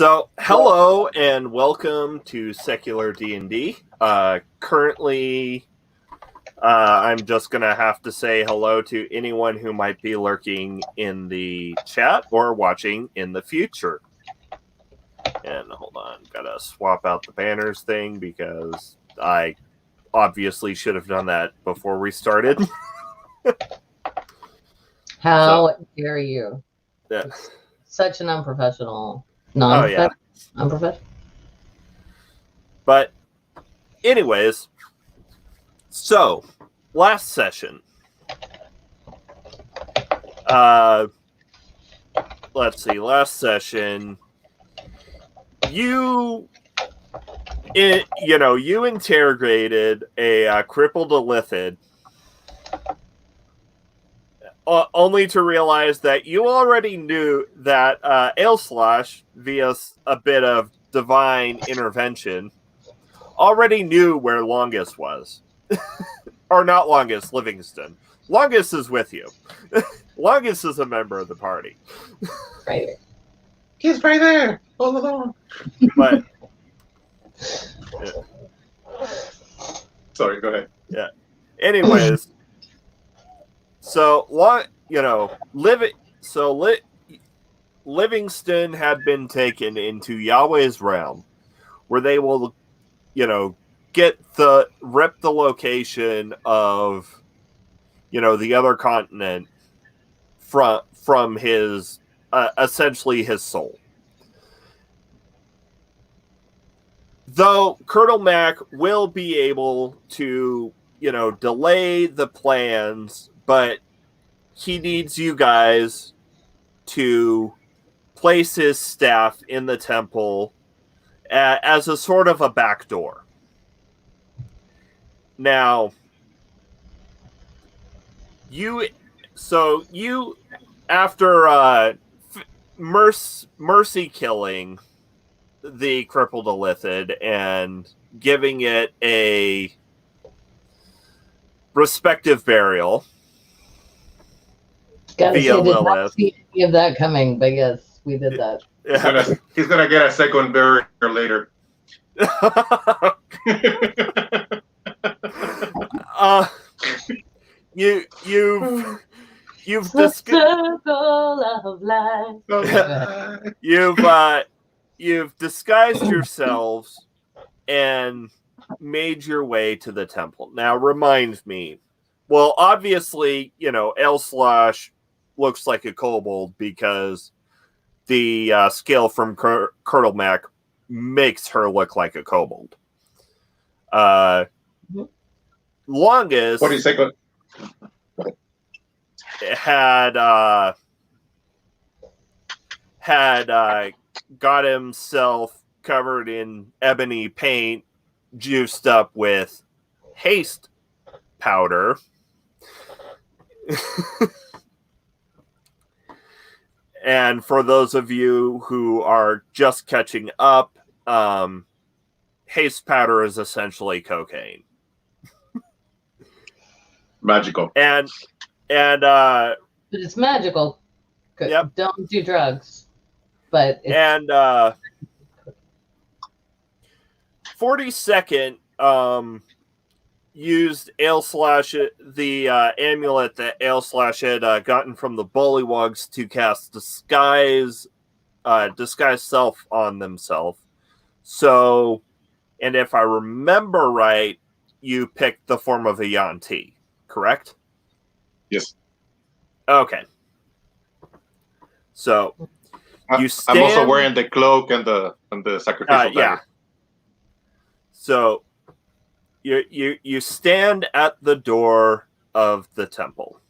So, hello and welcome to Secular D&D. Currently, I'm just going to have to say hello to anyone who might be lurking in the chat or watching in the future. And hold on, gotta swap out the banners thing because I obviously should have done that before we started. How dare you? Yeah. Such an unprofessional, unprofessional. But anyways, so last session. Let's see, last session you interrogated a crippled Illithid, only to realize that you already knew that Ailslash, via a bit of divine intervention, already knew where Longus was. Or not Longus, Livingston. Longus is with you. Longus is a member of the party. Right. He's right there, all along. But yeah. Sorry, go ahead. Yeah. Anyways, so Livingston had been taken into Yahweh's realm, where they will, rip the location of, the other continent from his essentially his soul. Though Colonel Mac will be able to, delay the plans, but he needs you guys to place his staff in the temple as a sort of a backdoor. Now, after mercy killing the crippled Illithid and giving it a respective burial. Gotta say, did not see any of that coming, but yes, we did that. Yeah. He's gonna get a second burial later. You've disguised yourselves and made your way to the temple. Now, remind me. Well, obviously, Ailslash looks like a kobold because the scale from Colonel Mac makes her look like a kobold. Longus. What do you say? Had got himself covered in ebony paint, juiced up with haste powder. And for those of you who are just catching up, haste powder is essentially cocaine. Magical. And but it's magical. Yep. Don't do drugs. But it's... And 42nd used Ailslash, the amulet that Ailslash had gotten from the Bullywugs to cast disguise self on themselves. So, and if I remember right, you picked the form of a Yanti, correct? Yes. Okay. So I'm also wearing the cloak and the sacrificial dagger. Yeah. So you stand at the door of the temple.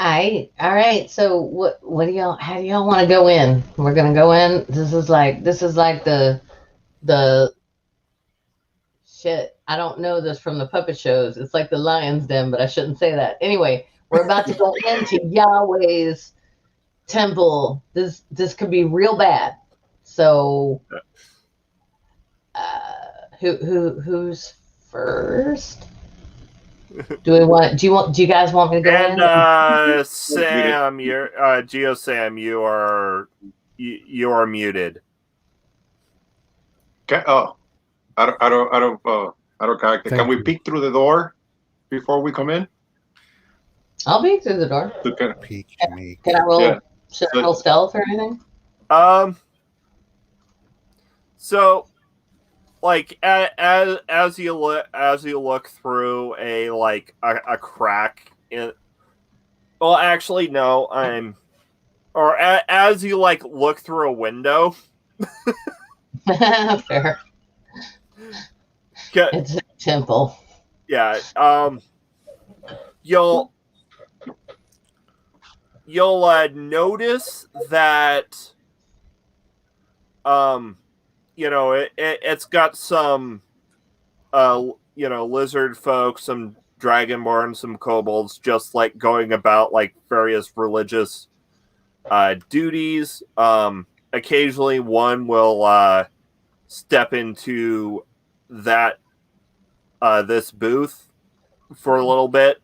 All right. So what do y'all? How do y'all want to go in? We're gonna go in. This is like the shit. I don't know this from the puppet shows. It's like the Lion's Den, but I shouldn't say that. Anyway, we're about to go into Yahweh's temple. This could be real bad. So, who's first? Do you guys want me to go in? And Sam, Geo Sam, you are muted. Okay. Oh, I don't connect. Can we peek through the door before we come in? I'll peek through the door. Peek me. Can I roll? Yeah. Should I roll stealth or anything? So, like as you look through a crack in. Well, actually, no. As you look through a window. Fair. It's a temple. Yeah. You'll notice that it's got some lizard folk, some dragonborn, some kobolds just going about various religious duties. Occasionally one will step into this booth for a little bit.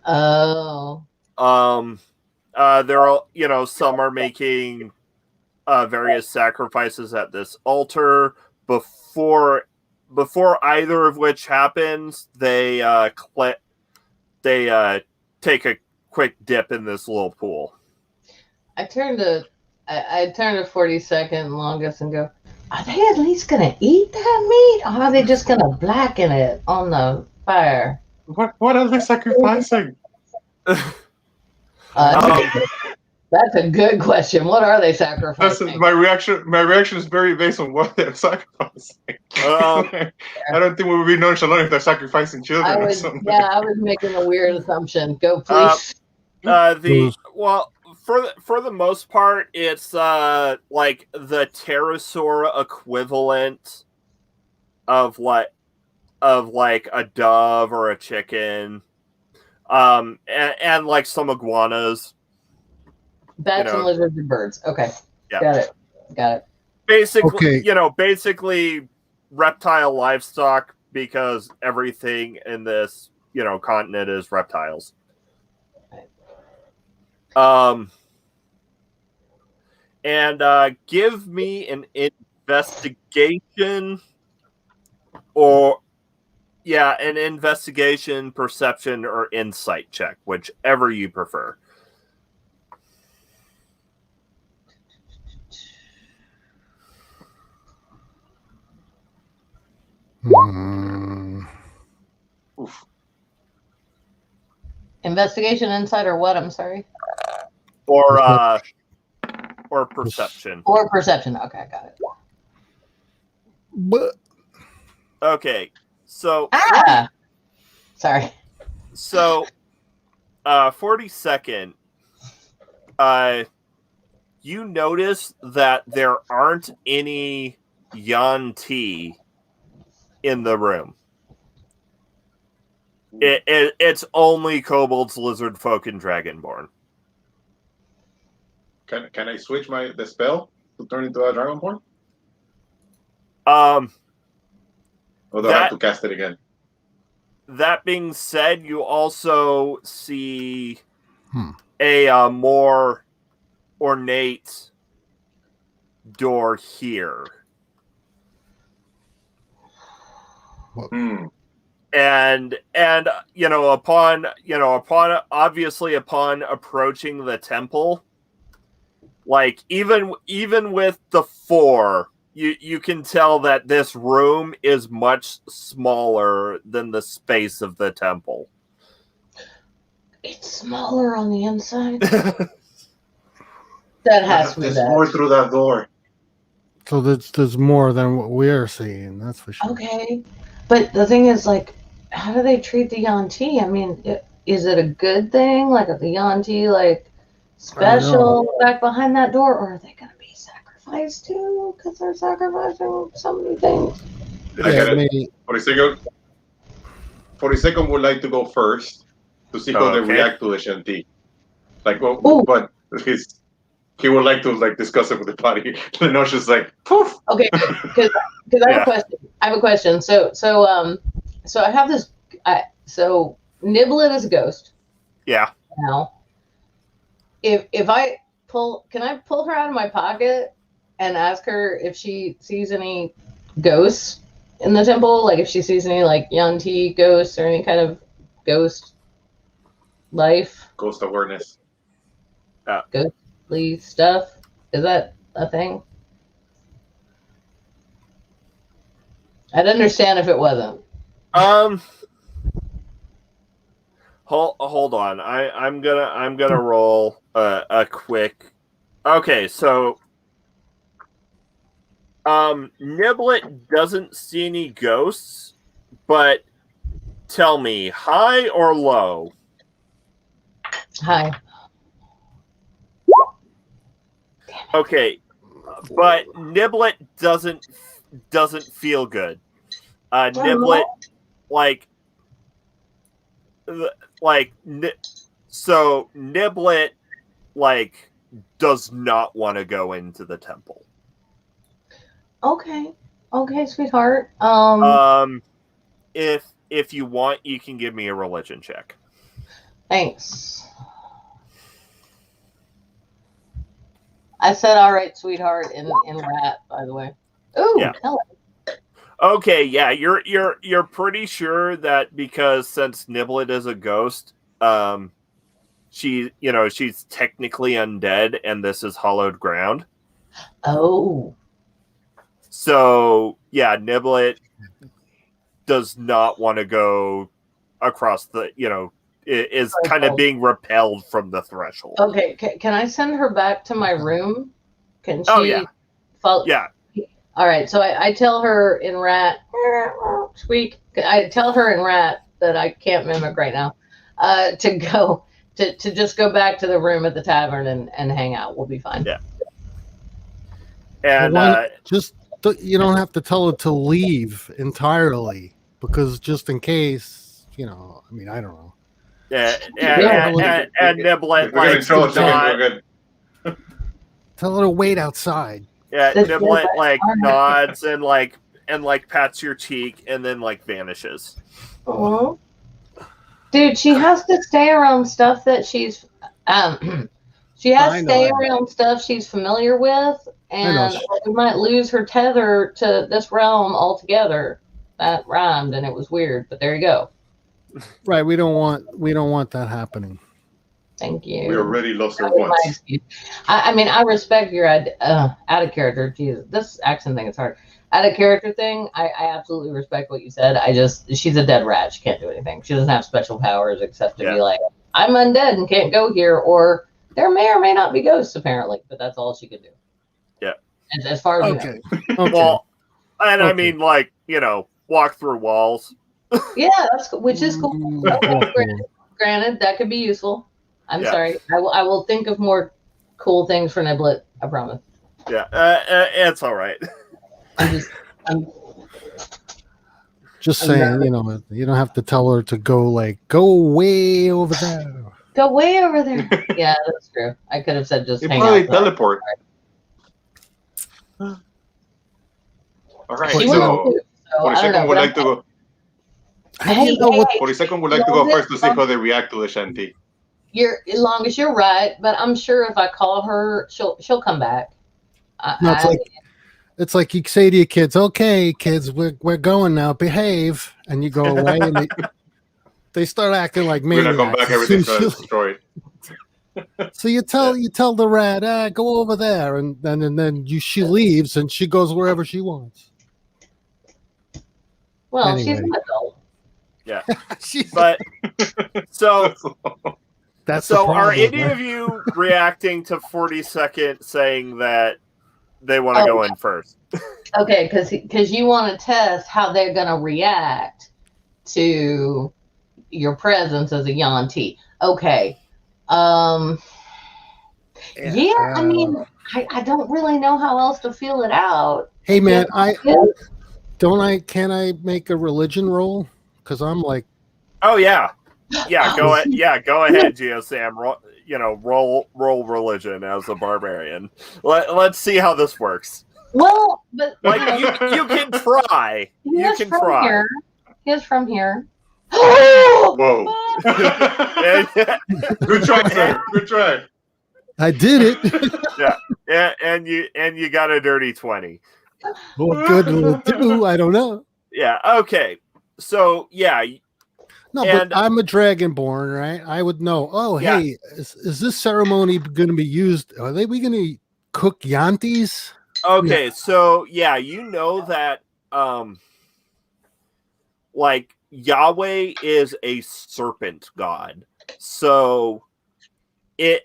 Oh. There are, some are making various sacrifices at this altar. Before either of which happens, they take a quick dip in this little pool. I turn to 42nd longest and go, are they at least gonna eat that meat, or are they just gonna blacken it on the fire? What are they sacrificing? That's a good question. What are they sacrificing? My reaction is very based on what they're sacrificing. I don't think we would be nonchalant if they're sacrificing children or something. Yeah, I was making a weird assumption. Go, please. For the most part, it's the pterosaur equivalent of a dove or a chicken, and some iguanas. Bats and lizards and birds. Okay. Yeah. Got it. Basically reptile livestock, because everything in this, continent is reptiles. And give me an investigation an investigation, perception, or insight check, whichever you prefer. Oof. Investigation, insight, or what? I'm sorry. Or perception. Or perception. Okay, got it. But okay, so sorry. So 42nd, you notice that there aren't any Yuan-ti in the room. It's only kobolds, lizard folk, and dragonborn. Can I switch the spell to turn into a dragonborn? Or do I have to cast it again? That being said, you also see a more ornate door here. And upon approaching the temple, even with the 4, you can tell that this room is much smaller than the space of the temple. It's smaller on the inside. That has to be There's more through that door. So there's more than what we're seeing, that's for sure. Okay. But the thing is, how do they treat the Yuan-ti? I mean, is it a good thing? Are the Yuan-ti, special back behind that door? Or are they going to be sacrificed too? Because they're sacrificing so many things. Yeah, 42nd would like to go first to see how they react to the Shanti. But he would like to discuss it with the party. Lenosha's poof. Okay, because I have a question. So I have this So Niblet is a ghost. Yeah. Now, if I can I pull her out of my pocket and ask her if she sees any ghosts in the temple? Like if she sees any like Yanti ghosts or any kind of ghost life? Ghost awareness. Ghostly stuff? Is that a thing? I'd understand if it wasn't. Hold on. I'm gonna roll a quick. Okay, so Niblet doesn't see any ghosts, but tell me, high or low? Hi. Okay, but Niblet doesn't feel good. Niblet, so Niblet, does not want to go into the temple. Okay, sweetheart. If you want, you can give me a religion check. Thanks. I said all right, sweetheart, in rat, by the way. Ooh, yeah. Hello. Okay, yeah, you're pretty sure that because since Niblet is a ghost, she's technically undead and this is hallowed ground. Oh. So yeah, Niblet does not want to go across the, is kind of being repelled from the threshold. Okay, can I send her back to my room? Can she? Oh yeah. Follow? Yeah. All right, so I tell her in rat, squeak. I tell her in rat that I can't mimic right now, to go to just go back to the room at the tavern and hang out. We'll be fine. Yeah. And you don't have to tell her to leave entirely because just in case, I mean, I don't know. Yeah, and Niblet tell her to wait outside. Yeah, Niblet nods and pats your cheek and then vanishes. Aww. Dude, she has to stay around stuff that she's around stuff she's familiar with, and we might lose her tether to this realm altogether. That rhymed and it was weird, but there you go. Right, we don't want that happening. Thank you. We already lost her once. I mean, I respect your out of character. Jesus, this accent thing is hard. Out of character thing, I absolutely respect what you said. She's a dead rat. She can't do anything. She doesn't have special powers except to be like, I'm undead and can't go here, or there may or may not be ghosts apparently, but that's all she could do. Yeah. As far as okay. Well, and I mean, walk through walls. Yeah, which is cool. Granted, that could be useful. I'm sorry. I will think of more cool things for Niblet. I promise. Yeah, it's all right. I'm just saying, you don't have to tell her to go way over there. Go way over there. Yeah, that's true. I could have said just hang out. Probably teleport. All right. So Polisecond would like to go. Polisecond would like to go first to see how they react to the shanty. As long as you're right, but I'm sure if I call her, she'll come back. It's like you say to your kids, "Okay, kids, we're going now. Behave," and you go away, and they start acting like maniacs. When I come back, everything's destroyed. So you tell the rat, go over there, and then she leaves and she goes wherever she wants. Well, anyway. She's an adult. Yeah, but so. That's so. Are any of you reacting to 42nd saying that they want to go in first? Okay, because you want to test how they're going to react to your presence as a Yanti. Okay. I mean, I don't really know how else to feel it out. Hey, man, can I make a religion roll? Because I'm like, oh yeah. Yeah, go ahead. Yeah, go ahead, GeoSam. Roll religion as a barbarian. Let's see how this works. Well, but you can try. You can try. He is from here. Whoa. Good try, sir. Good try. I did it. and you got a dirty 20. What good will it do? I don't know. Yeah. Okay. So yeah. No, but I'm a dragonborn, right? I would know. Oh, Yeah. hey, is this ceremony going to be used? Are we going to cook yantis? Okay, so yeah, you know that like Yahweh is a serpent god. So in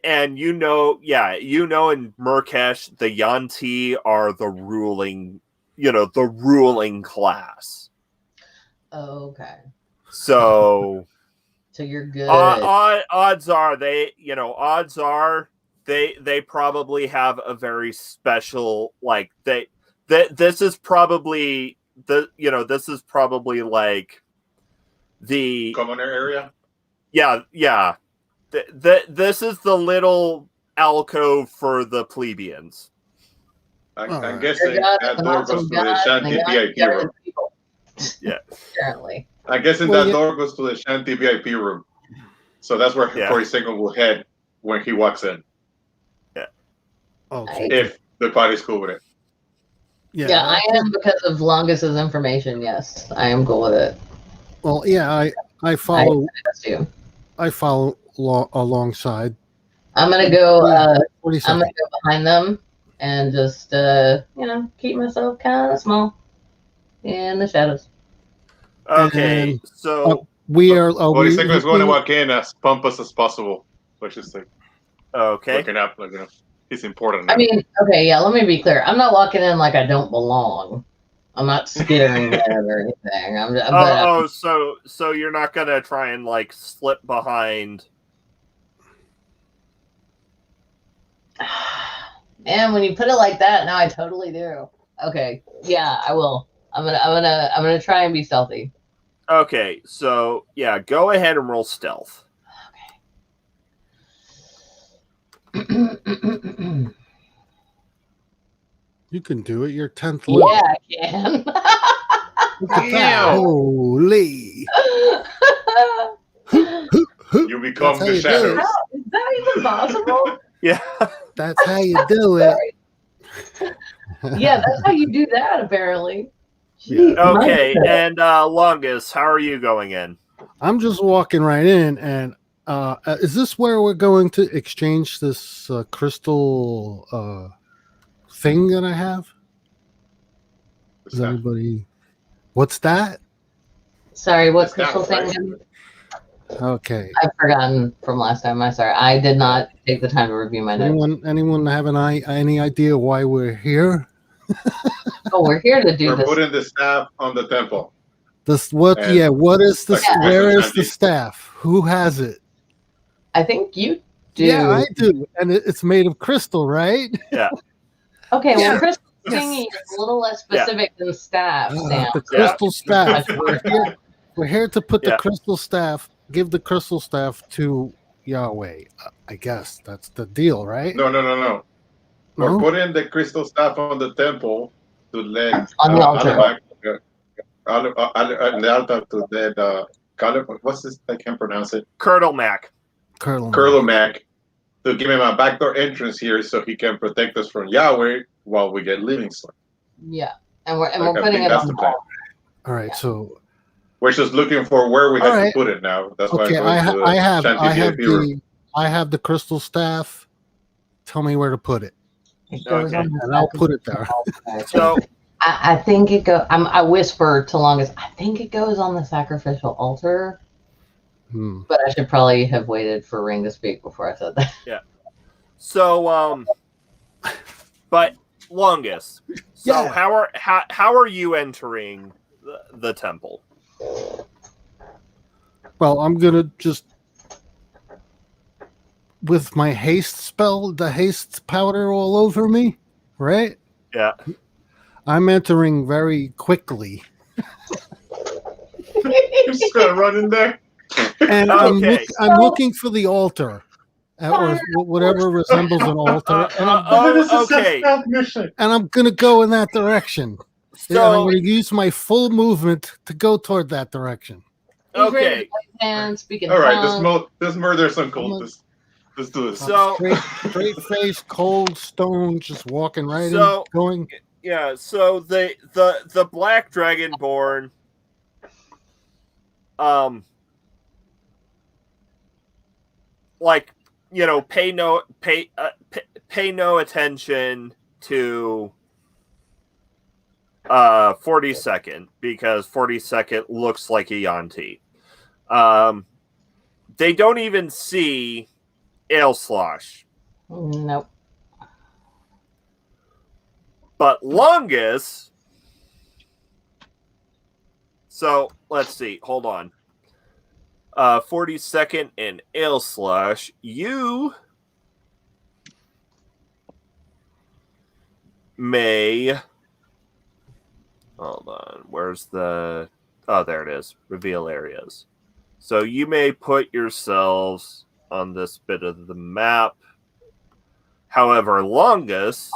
Murkesh, the Yanti are the ruling class. Okay. So you're good. Odds are they probably have a very special this is probably like the commoner area. Yeah. This is the little alcove for the plebeians. I'm guessing that door goes to the Shanty VIP room. Yeah. Apparently. I'm guessing that door goes to the Shanty VIP room. So that's where Corey Single will head when he walks in. Yeah. Okay. If the party's cool with it. Yeah, I am because of Longus's information. Yes, I am cool with it. Well, yeah, I follow. I follow alongside. I'm gonna go. I'm gonna go behind them and just keep myself kind of small in the shadows. Okay, so we are. Corey Single is going to walk in as pompous as possible, which is like looking up like he's important now. I mean, okay, yeah. Let me be clear. I'm not walking in like I don't belong. I'm not skittering there or anything. So you're not gonna try and like slip behind? Man, when you put it like that, now I totally do. Okay, yeah, I will. I'm gonna try and be stealthy. Okay, so yeah, go ahead and roll stealth. Okay. You can do it. You're 10th level. Yeah, I can. Look at that. Holy. You become the shadows. Is that even possible? Yeah. That's how you do it. Yeah, that's how you do that, apparently. Jeez, okay, and Longus, how are you going in? I'm just walking right in, and is this where we're going to exchange this crystal thing that I have? Is anybody? What's that? Sorry, what crystal thing? Okay. I've forgotten from last time. I'm sorry. I did not take the time to review my notes. Anyone have any idea why we're here? Oh, we're here to do We're this. We're putting the staff on the temple. What is the where is the staff? Who has it? I think you do. Yeah, I do. And it's made of crystal, right? Yeah. Okay, well, crystal thingy is a little less specific than staff. The crystal staff. We're here to put the crystal staff, give the crystal staff to Yahweh. I guess that's the deal, right? No. We're putting the crystal staff on the temple to let on the altar. On the altar to let what's this? I can't pronounce it. Curdle Mac to give him a backdoor entrance here so he can protect us from Yahweh while we get Livingstone. Yeah, and we're putting it on the altar. All right, so we're just looking for where we have to put it now. That's why I have the crystal staff. Tell me where to put it. Okay. And I'll put it there. So I think it goes. I whisper to Longus. I think it goes on the sacrificial altar. But I should probably have waited for Ring to speak before I said that. Yeah. So but Longus. So how are you entering the temple? Well, I'm gonna just with my haste spell, the haste powder all over me, right? Yeah. I'm entering very quickly. You're just gonna run in there. And I'm looking for the altar. Or whatever resembles an altar. And I'm gonna go in that direction. So I'm gonna use my full movement to go toward that direction. He's ready to Okay. play hands, speaking All right, tongues. let's murder some cultists. Let's do this. So- straight face, cold stone, just walking right So- in, going. Yeah, so the Black Dragonborn, like, you know, pay no attention to 42nd, because 42nd looks like a Yanti. They don't even see Ale Slosh. Nope. But Longus. So let's see. Hold on. 42nd and Ale Slush. You may. Hold on. Where's the. Oh, there it is. Reveal areas. So you may put yourselves on this bit of the map. However, Longus.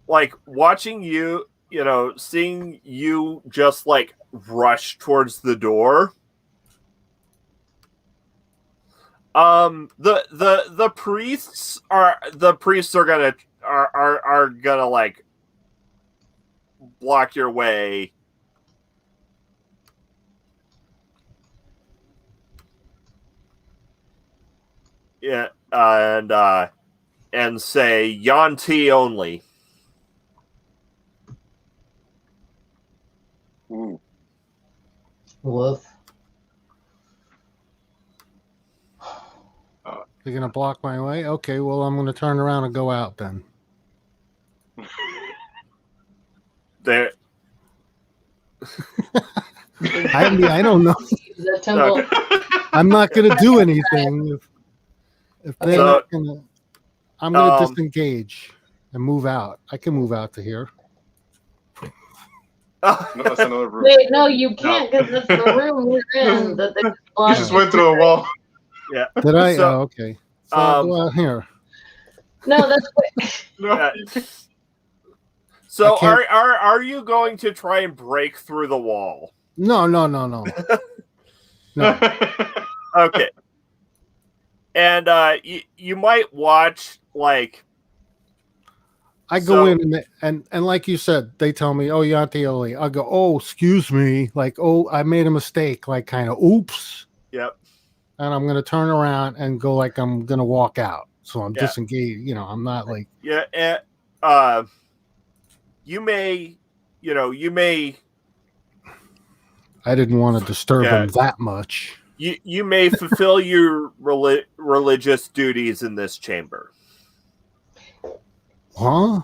Like watching you, you know, seeing you just like rush towards the door. The priests are gonna like block your way. Yeah, and say Yanti only. Ooh. Woof. You're gonna block my way? Okay, well, I'm gonna turn around and go out then. There. I don't know. The temple. I'm not gonna do anything if they're So- not gonna. I'm gonna Um, disengage and move out. I can move out to here. No, that's another room. Wait, no, you can't because that's the room we're in. That they You blocked. just went through a wall. Yeah. Did I? So- Oh, okay. So I'll go out here. No, that's No. So I can't- are you going to try and break through the wall? No. No. Okay. And you might watch like I go So- in and like you said, they tell me, "Oh, Yanti Oli." I go, "Oh, excuse me." Like, "Oh, I made a mistake." Like, kind of, "Oops." yep. And I'm gonna turn around and go like I'm gonna walk out. So I'm Yeah. disengaged. You know, I'm not like. Yeah, and you may I didn't want to disturb Yeah. him that much. you may fulfill your religious duties in this chamber. Huh?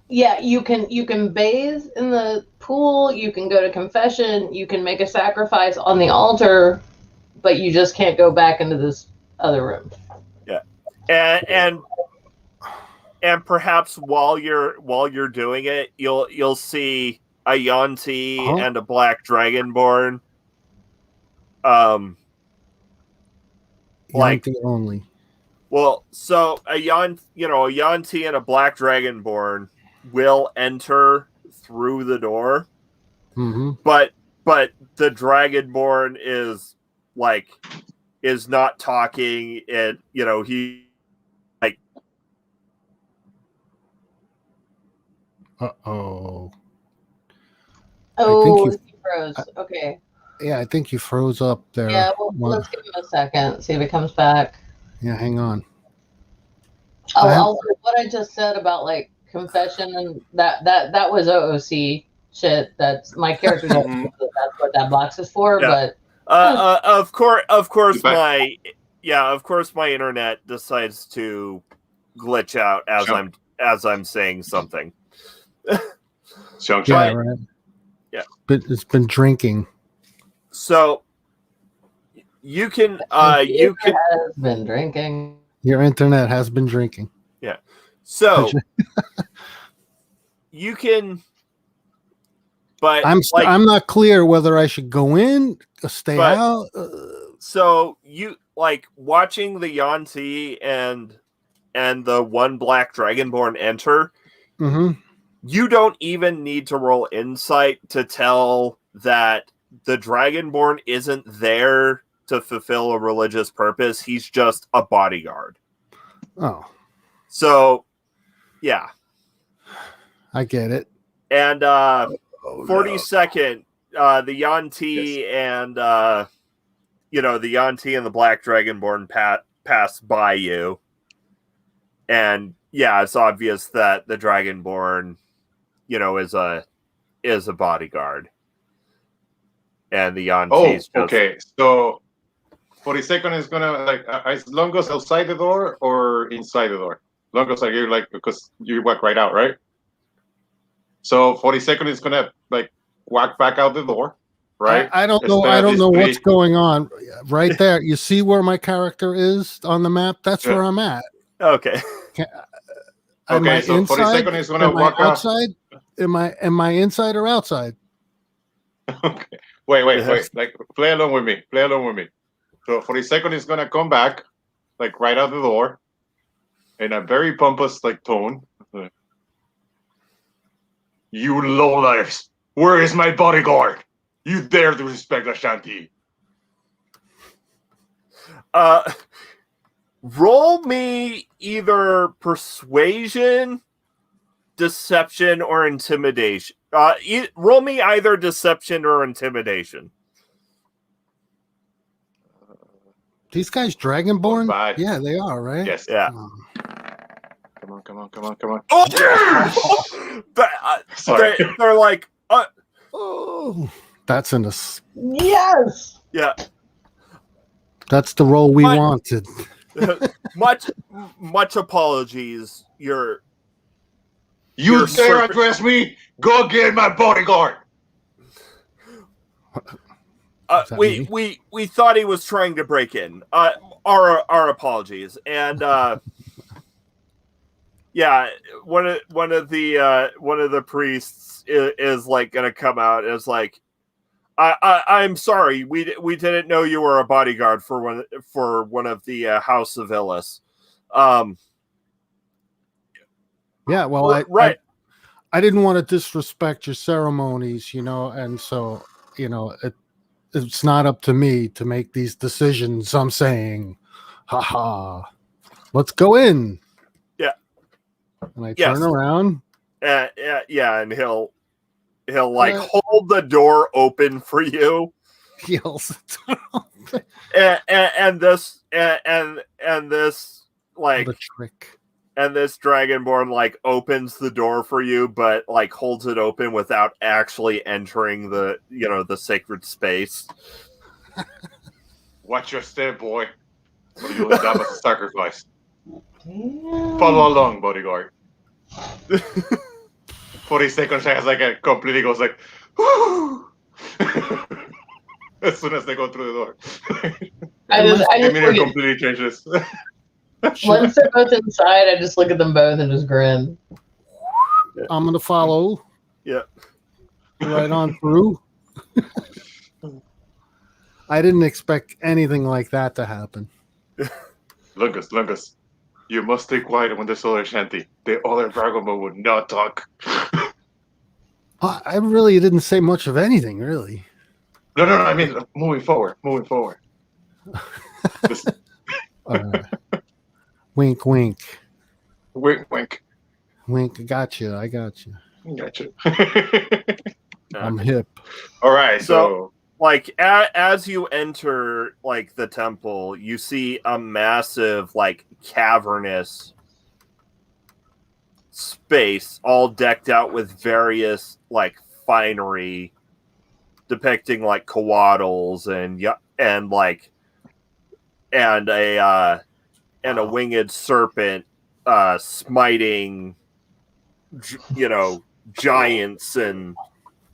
yeah. You can bathe in the pool. You can go to confession. You can make a sacrifice on the altar, but you just can't go back into this other room. And perhaps while you're doing it, you'll see a Yanti Huh? and a Black Dragonborn. Like- Yanti only. Well, so a Yanti and a Black Dragonborn will enter through the door, Mm-hmm. but the Dragonborn is not talking, and he Uh-oh. Oh, you- he froze. Okay. Yeah, I think you froze up there. Yeah. Well, Well, let's give him a second. See if he comes back. yeah, hang on. Oh, I have- also, what I just said about like confession and that was OOC shit. That's my character. That's what that box is for. Yeah. But of course Back. my internet decides to glitch out as I'm saying something. Chunk, Yeah, chunk. right. Yeah. But it's been drinking. So you can has been drinking. Your internet has been drinking. so you can, but I'm not clear whether I should go in or stay But- out. so you like watching the Yanti and the one Black Dragonborn enter. Mm-hmm. You don't even need to roll insight to tell that the Dragonborn isn't there to fulfill a religious purpose. He's just a bodyguard. Oh. So, yeah. I get it. And 42nd, the Yuan-Ti and the Yuan-Ti and the Black Dragonborn pass by you. And yeah, it's obvious that the Dragonborn, is a bodyguard. And the Yuan-Ti is just... okay. So 42nd is gonna as long as outside the door or inside the door? Long as you're because you walk right out, right? So 42nd is gonna walk back out the door, right? I don't know. I don't know what's going on right there. You see where my character is on the map? That's where I'm at. Okay. Okay, so 42nd is gonna walk outside. Am I inside or outside? Okay. Wait. Play along with me. So 42nd is gonna come back, right out the door, in a very pompous tone. You lowlifes! Where is my bodyguard? You dare to respect Ashanti? Roll me either persuasion, deception, or intimidation. Roll me either deception or intimidation. These guys Dragonborn? Bye. Yeah, they are, right? Yes. Yeah. Come on. Oh! Sorry. They're like, oh, that's in the... Yes! Yeah. That's the role we wanted. much apologies. You dare address me? Go get my bodyguard. We thought he was trying to break in. Our apologies. And yeah, one of the priests is gonna come out and is like, I'm sorry, we didn't know you were a bodyguard for one of the House of Illis. Yeah, well, right. I didn't want to disrespect your ceremonies, and so it's not up to me to make these decisions. I'm saying, let's go in. Yeah. And I turn around. Yeah, and he'll hold the door open for you. He holds the door open. And this what a trick. And this Dragonborn opens the door for you, but holds it open without actually entering the sacred space. Watch your step, boy. Or you'll end up as a sacrifice. Follow along, bodyguard. 40 seconds has completely goes whoo! As soon as they go through the door. I just completely changes. Once they're both inside, I just look at them both and just grin. I'm gonna follow. Yeah. Right on through. I didn't expect anything like that to happen. Lungus. You must stay quiet when there's other Shanty. The other Dragonborn would not talk. I really didn't say much of anything, really. No. I mean, moving forward. Wink, wink. Wink. Wink, I got you. Gotcha. I'm hip. All right, so as you enter the temple, you see a massive cavernous space all decked out with various finery depicting coatls and a winged serpent smiting giants and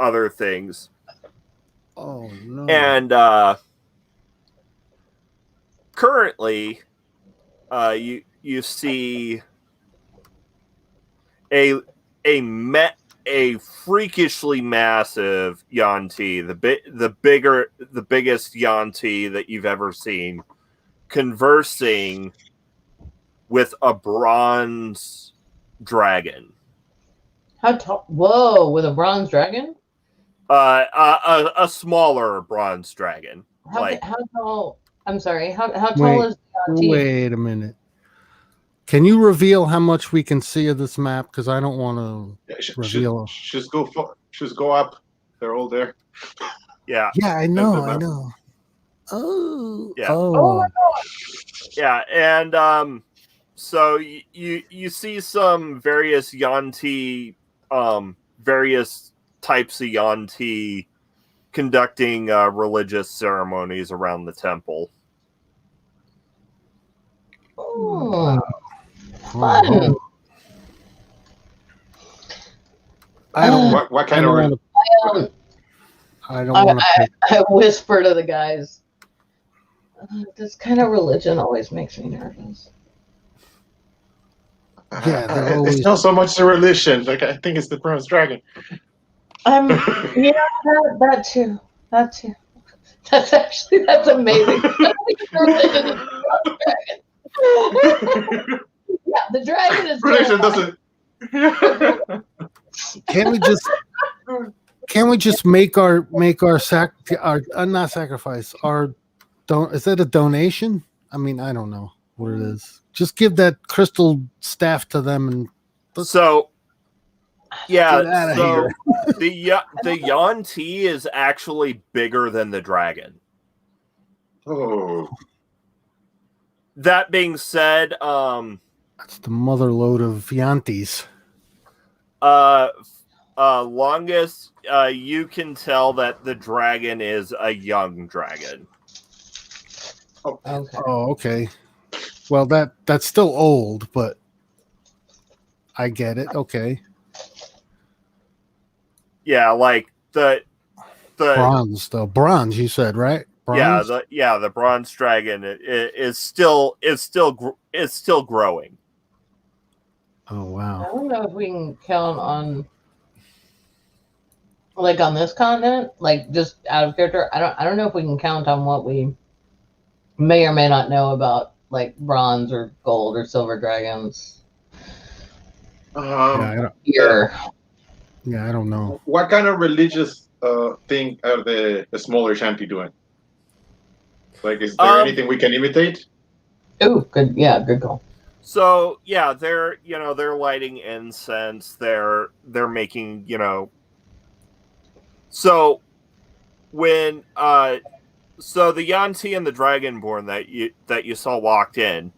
other things. Oh no. And currently you see a freakishly massive Yuan-Ti, the biggest Yuan-Ti that you've ever seen, conversing with a bronze dragon. How tall? Whoa, with a bronze dragon? A smaller bronze dragon. How tall? I'm sorry. How tall Wait, is the T? wait a minute. Can you reveal how much we can see of this map? Because I don't want to reveal. Just go up. They're all there. Yeah. Yeah, I know. Oh, Yeah. Oh my god! Yeah, and so you see some various Yanti, various types of Yanti conducting religious ceremonies around the temple. Oh, fun. I don't. What kind of? I don't want to. I whisper to the guys. This kind of religion always makes me nervous. Yeah, always... it's not so much the religion. Like I think it's the bronze dragon. Yeah, that too. That's amazing. Yeah, the dragon is. Religion doesn't. Can we just make our not sacrifice our don't is that a donation? I mean, I don't know what it is. Just give that crystal staff to them and so yeah, get outta so here. the Yanti is actually bigger than the dragon. Oh. That being said, that's the mother load of Yantis. Longest, you can tell that the dragon is a young dragon. Oh, Okay. Oh, okay. Well, that's still old, but I get it. Okay. Yeah, like the bronze though. Bronze, you said, right? Bronze? The bronze dragon is still growing. Oh wow. I don't know if we can count on, like, on this continent, like, just out of character. I don't know if we can count on what we may or may not know about, like, bronze or gold or silver dragons. Yeah, I don't know. What kind of religious thing are the smaller shanty doing? Like, is there anything we can imitate? Oh, good. Yeah, good call. So yeah, they're lighting incense. They're making So when so the Yanti and the Dragonborn that you saw walked in,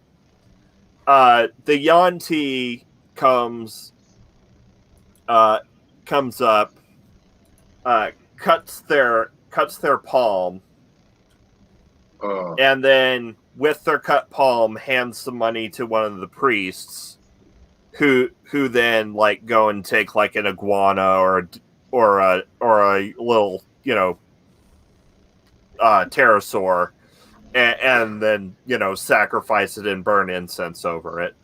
the Yanti comes up, cuts their palm, and then with their cut palm hands some money to one of the priests, who then like go and take like an iguana or a little pterosaur, and then sacrifice it and burn incense over it.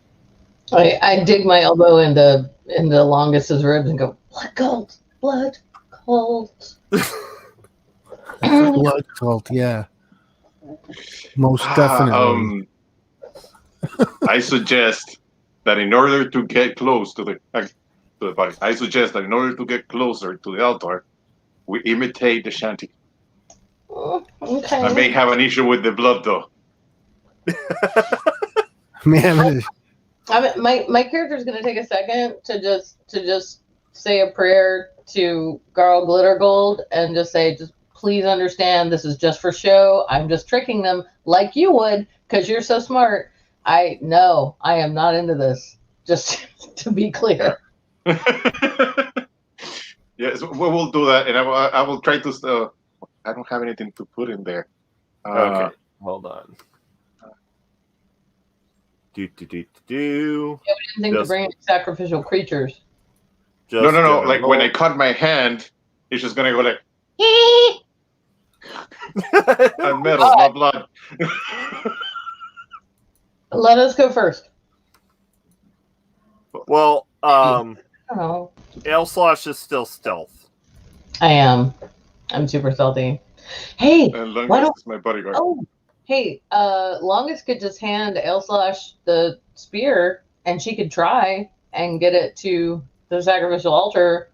I dig my elbow into Longust's ribs and go, blood cult. Blood cult, yeah. Most definitely. I suggest that in order to get close to the body, I suggest that in order to get closer to the altar, we imitate the shanty. Okay. I may have an issue with the blood, though. Man, my character's gonna take a second to just say a prayer to Garl Glittergold and just say, just please understand, this is just for show. I'm just tricking them like you would, because you're so smart. I am not into this. Just to be clear. Yes, we'll do that, and I will try to. I don't have anything to put in there. Okay, hold on. Yeah, we didn't think to bring in sacrificial creatures. No. Like when I cut my hand, it's just gonna go like. And metal, not blood. Let us go first. Well, Oh, Ailslosh is still stealth. I am. I'm super stealthy. Hey, And why Lungus don't? is my bodyguard. Oh, hey, Longest could just hand Ailslash the spear, and she could try and get it to the sacrificial altar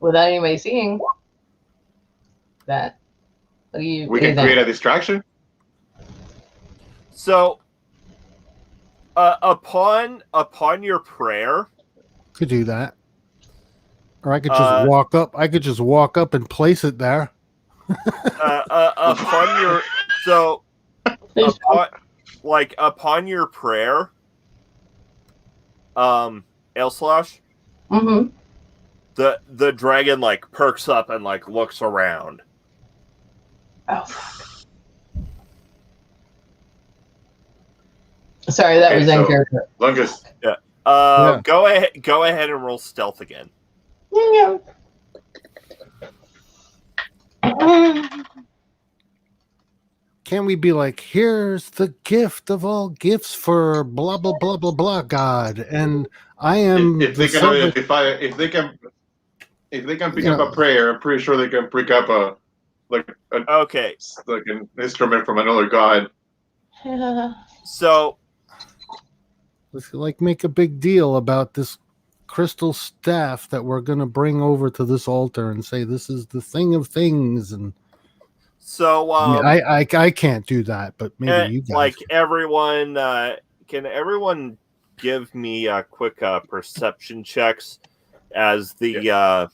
without anybody seeing that. What do you? We can create a distraction. So, upon your prayer, Could do that, or I could just walk up. I could just walk up and place it there. upon your upon your prayer, Elslash, Mm-hmm. the dragon like perks up and like looks around. Oh. Sorry, that Okay, was in so- character. Lungus. Yeah. Go ahead and roll stealth again. Yeah. Can't we be like, here's the gift of all gifts for blah blah blah blah blah God, and I am If they the can servant. identify, if they can pick up a prayer, I'm pretty sure they can pick up Okay, an instrument from another god. so Let's like make a big deal about this crystal staff that we're gonna bring over to this altar and say this is the thing of things. And I can't do that, but maybe you guys. like everyone, can everyone give me a quick perception checks as the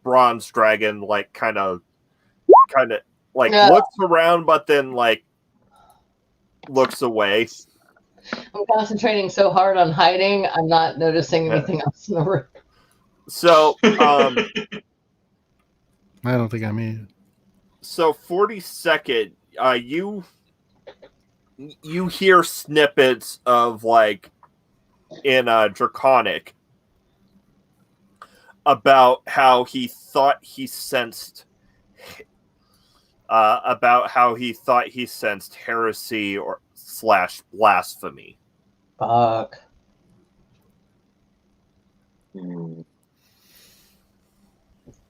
bronze dragon like kind of like No. looks around but then like looks away. I'm concentrating so hard on hiding, I'm not noticing anything else in the room. So I don't think I made it. so 42nd, you hear snippets of like in Draconic about how he thought he sensed heresy or / blasphemy. Fuck.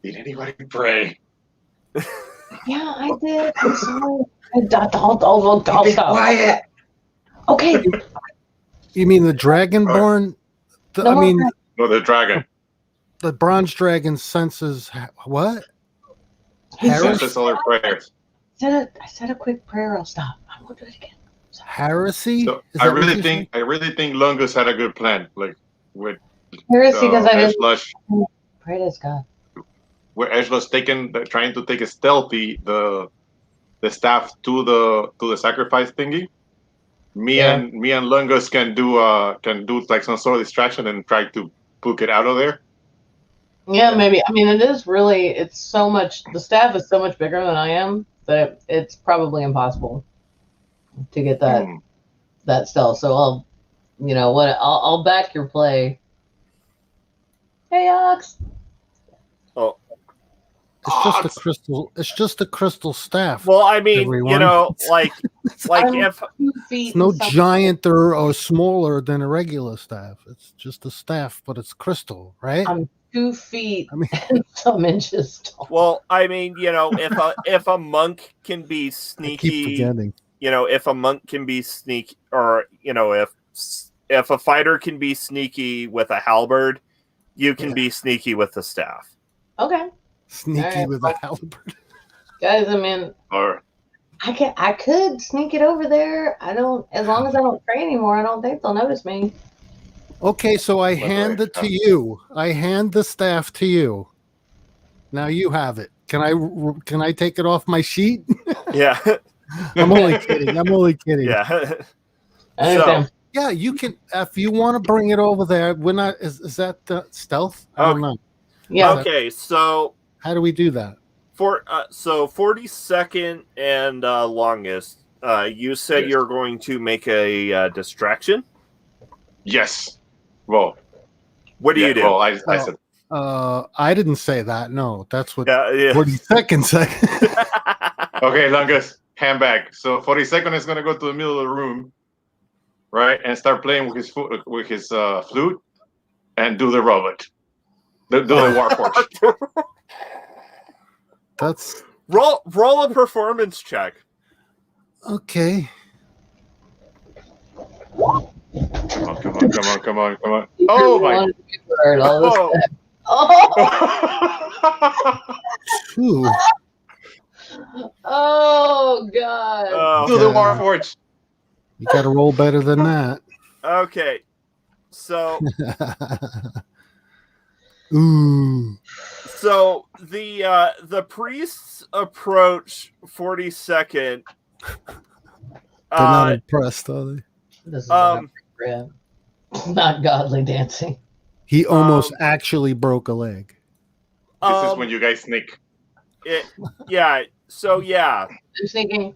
Did anybody pray? Yeah, I did. I'm sorry. I'll Be stop. quiet. Okay. You mean the Dragonborn? No I more mean, No, the dragon. the bronze dragon senses what? He Harris? said, Senses all their prayers. I said a quick prayer. I'll stop. I won't do it again. Heresy? So Is I that what really you're think Lungus had a good plan, like with Heresy because I didn't Edgelush, pray to God. where Edgelush trying to take a stealthy the staff to the sacrifice thingy. Me Yeah. and Lungus can do like some sort of distraction and try to book it out of there. Yeah, maybe. I mean, it's so much, the staff is so much bigger than I am that it's probably impossible to get that stealth. So I'll back your play. Hey, Ox. Oh, It's just a crystal. It's just a crystal staff. well, I mean, Everyone. like I'm if 2 feet. It's no and something. gianter or smaller than a regular staff. It's just a staff, but it's crystal, right? I'm 2 feet I mean- and some inches tall. well, I mean, if a monk can be I keep sneaky, forgetting. if a monk can be sneaky, or if a fighter can be sneaky with a halberd, you can be sneaky with the staff. Okay, Sneaky Alright. with a halberd. guys. I mean, Or I could sneak it over there. I don't, as long as I don't pray anymore, I don't think they'll notice me. Okay, so I By the hand way, it to you. I hand the staff to you. Now you have it. Can I take it off my sheet? Yeah, I'm only kidding. I'm only kidding. yeah. I understand. Yeah, you can if you want to bring it over there. We're not. Is that stealth? I don't know. Yeah. Okay, so How do we do that? 42nd and longest. You said Yes. you're going to make a distraction. yes. Well, What do you do? Well, I said I didn't say that. No, that's what yeah. 40 seconds said. okay, Lungus, hand back. So 42nd is gonna go to the middle of the room, right, and start playing with his flute, and do the robot, the warforged. That's roll a performance check. okay. Come on. Oh my! Word, all this Oh. time. Oh, Ooh. oh God. Oh, Do the Okay. Warforge. You got to roll better than that. okay. So Ooh. the priests approach 42nd. They're not impressed, are they? This is not Um, appropriate. Not godly dancing. He almost Um, actually broke a leg. This is when you guys sneak. Yeah. So yeah. I'm thinking,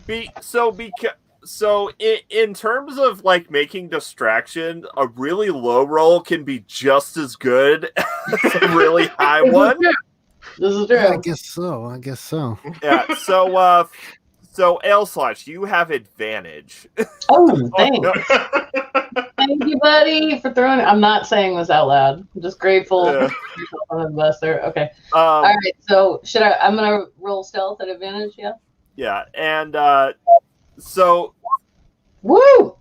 In terms of like making distraction, a really low roll can be just as good as a really high one. this is true. Yeah, I guess so. Yeah. So L/, you have advantage. Oh, thanks. no. Thank you, buddy, for throwing it. I'm not saying this out loud. I'm just grateful Yeah. for yourself on the bus there. Okay. All right. So I'm gonna roll stealth at advantage, yeah? Yeah, and so Woo!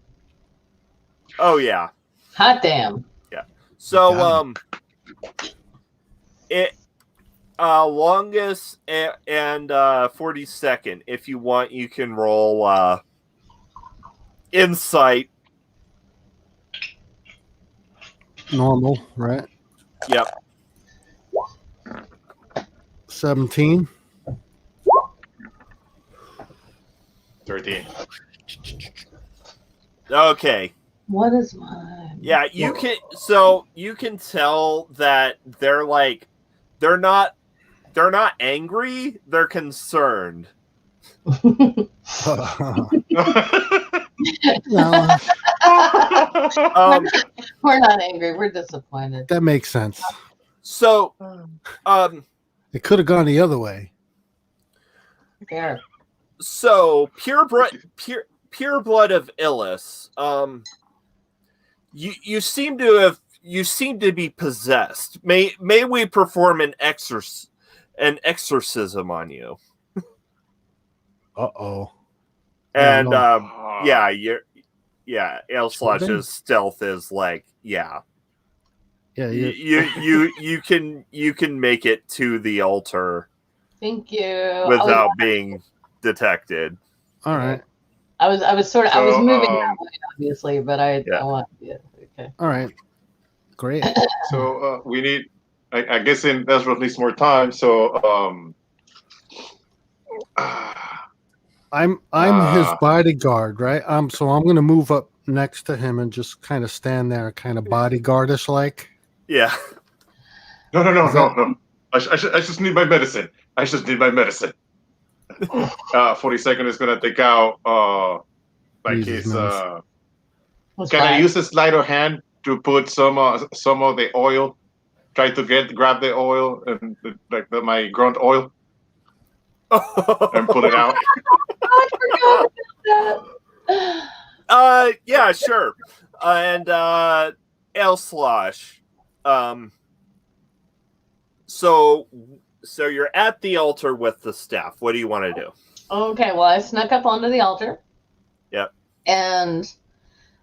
oh yeah. Hot damn. So it longest and 42nd. If you want, you can roll insight. Normal, right? Yep. 17. 13. Okay. What is mine? Yeah, you can tell that they're not angry, they're concerned. No, We're not angry. We're disappointed. that makes sense. So It could have gone the other way. There. so pure blood of Illis. You seem to be possessed. May we perform an exorcism on you? Uh-oh. And Oh, yeah, L/'s Sure. stealth is like, yeah. Yeah, You can make it to the altar Thank you. without being detected. all right. I was moving that way, obviously, but I want okay. All right. Great. So we need, I guess, Ezra needs more time. So I'm his bodyguard, right? So I'm gonna move up next to him and just kind of stand there, kind of bodyguardish like. Yeah. No. I just need my medicine. 42nd is gonna take out like Jesus, his. nice. Can I use a sleight of hand to put some of the oil? Try to grab the oil and my grunt oil and pull it out. I forgot about that. Yeah, sure. And L/, so you're at the altar with the staff. What do you want to do? Okay, well, I snuck up onto the altar. Yep. And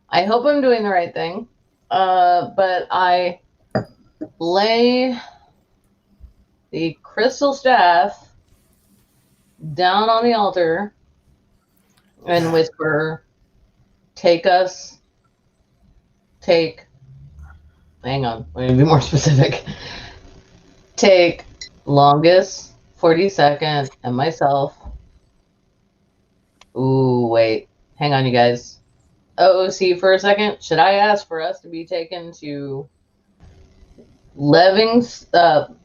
I hope I'm doing the right thing. But I lay the crystal staff down on the altar and whisper, hang on, let me be more specific. Take longest, 42nd, and myself. Ooh, wait. Hang on, you guys. OOC for a second. Should I ask for us to be taken to Livingston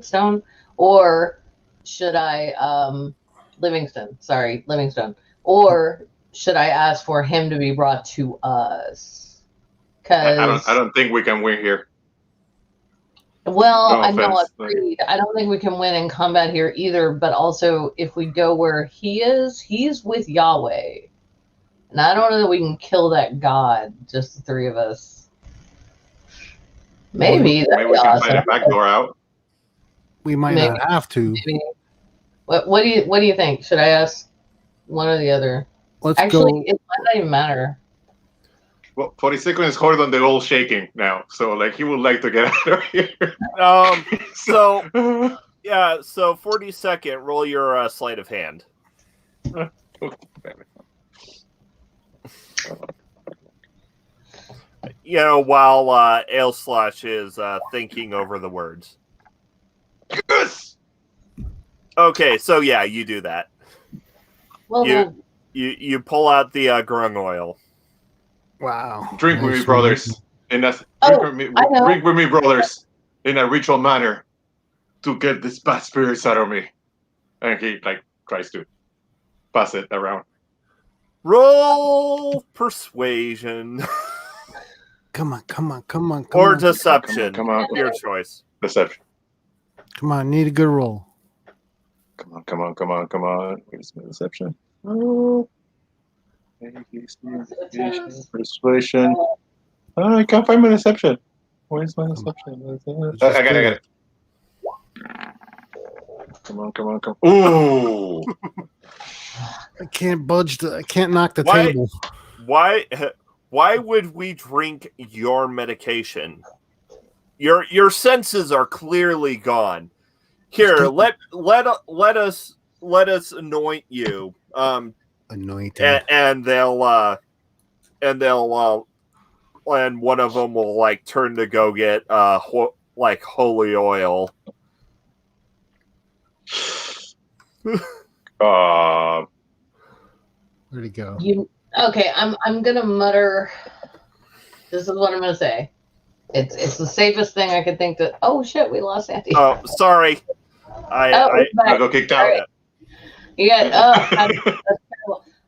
Stone, or should I Livingstone, or should I ask for him to be brought to us? Because I don't think we can win here. well, No I know, offense. agreed. I don't think we can win in combat here either. But also, if we go where he's with Yahweh, and I don't know that we can kill that god. Just the three of us. Maybe that'd Maybe be we can awesome. find a back door out. We might Maybe. not have to. Maybe. What do you think? Should I ask one or the other? Let's Actually, go. it might not even matter. Well, 40 seconds is harder than the old shaking now. So, like, he would like to get out of here. So 42nd, roll your sleight of hand. While Ale Slash is thinking over the words. Yes! Okay, so yeah, you do that. Well, You pull out the grung oil. Wow. Drink with me, Nice. brothers. Drink with me, brothers, in a ritual manner to get these bad spirits out of me. And he tries to pass it around. Roll persuasion. Come on. Or deception. Come on. Your choice. Deception. Come on, need a good roll. Come on. Where's my deception? Oh. Persuasion. Oh, I can't find my deception. Where's my deception? I got it. Come on. Ooh. I can't budge. I can't knock the table. Why would we drink your medication? Your senses are clearly gone. Here, let us anoint you. Anointing. And they'll and one of them will turn to go get holy oil. Where'd he go? Okay, I'm gonna mutter. This is what I'm gonna say. It's the safest thing I could think to. Oh shit, we lost Sandy. Oh, sorry. I got kicked out. Right. Yeah. That's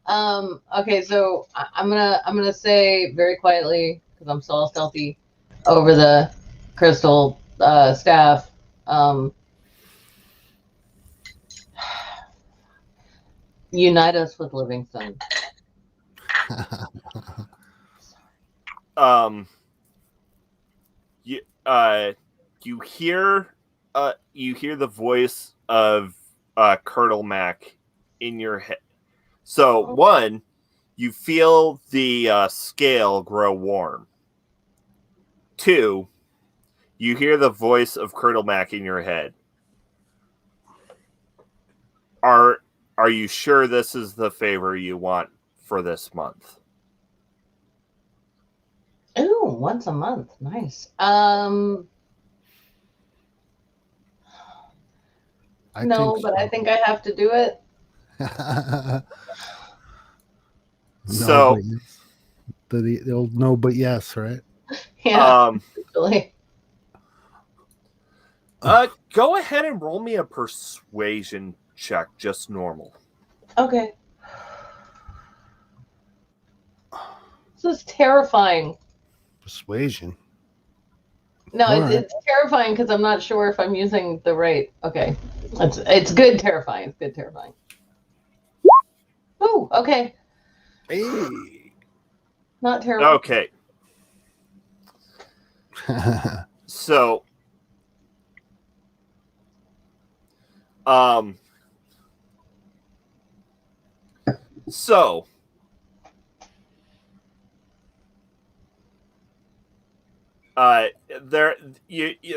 terrible. Okay, so I'm gonna say very quietly, because I'm so stealthy, over the crystal staff. Unite us with Livingston. You hear the voice of Colonel Mac in your head. So one, you feel the scale grow warm. Two, you hear the voice of Colonel Mac in your head. Are you sure this is the favor you want for this month? Ooh, once a month. Nice. I think I have to do it. So the old no but yes, right? Yeah. Actually. Go ahead and roll me a persuasion check, just normal. Okay. This is terrifying. Persuasion. No, All right. it's terrifying because I'm not sure if I'm using the right. Okay, it's good terrifying. It's good terrifying. Oh, okay. Hey. Not terrible. Okay. So,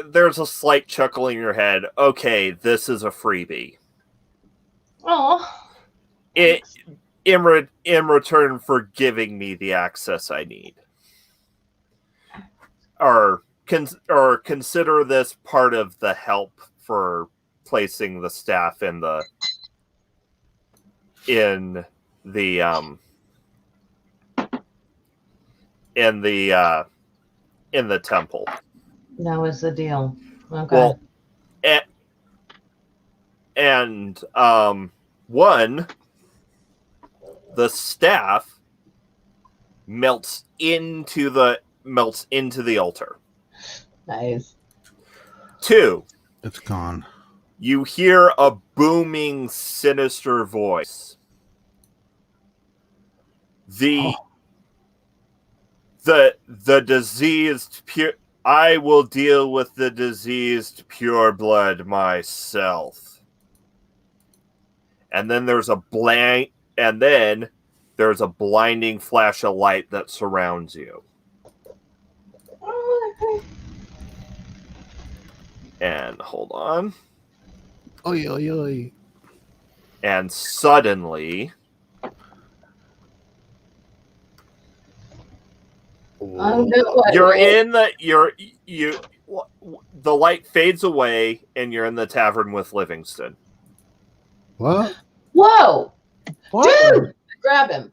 there's a slight chuckle in your head. Okay, this is a freebie. Oh. In return for giving me the access I need, or consider this part of the help for placing the staff in the temple. That was the deal. Okay. Well, and one, the staff melts into the altar. Nice. Two, it's gone. You hear a booming, sinister voice. The diseased pure. I will deal with the diseased pure blood myself. And then there's a blank, and then there's a blinding flash of light that surrounds you. And hold on. Oy, oy, oy. And suddenly, you're in the the light fades away, and you're in the tavern with Livingston. What? Whoa, What? dude! Grab him.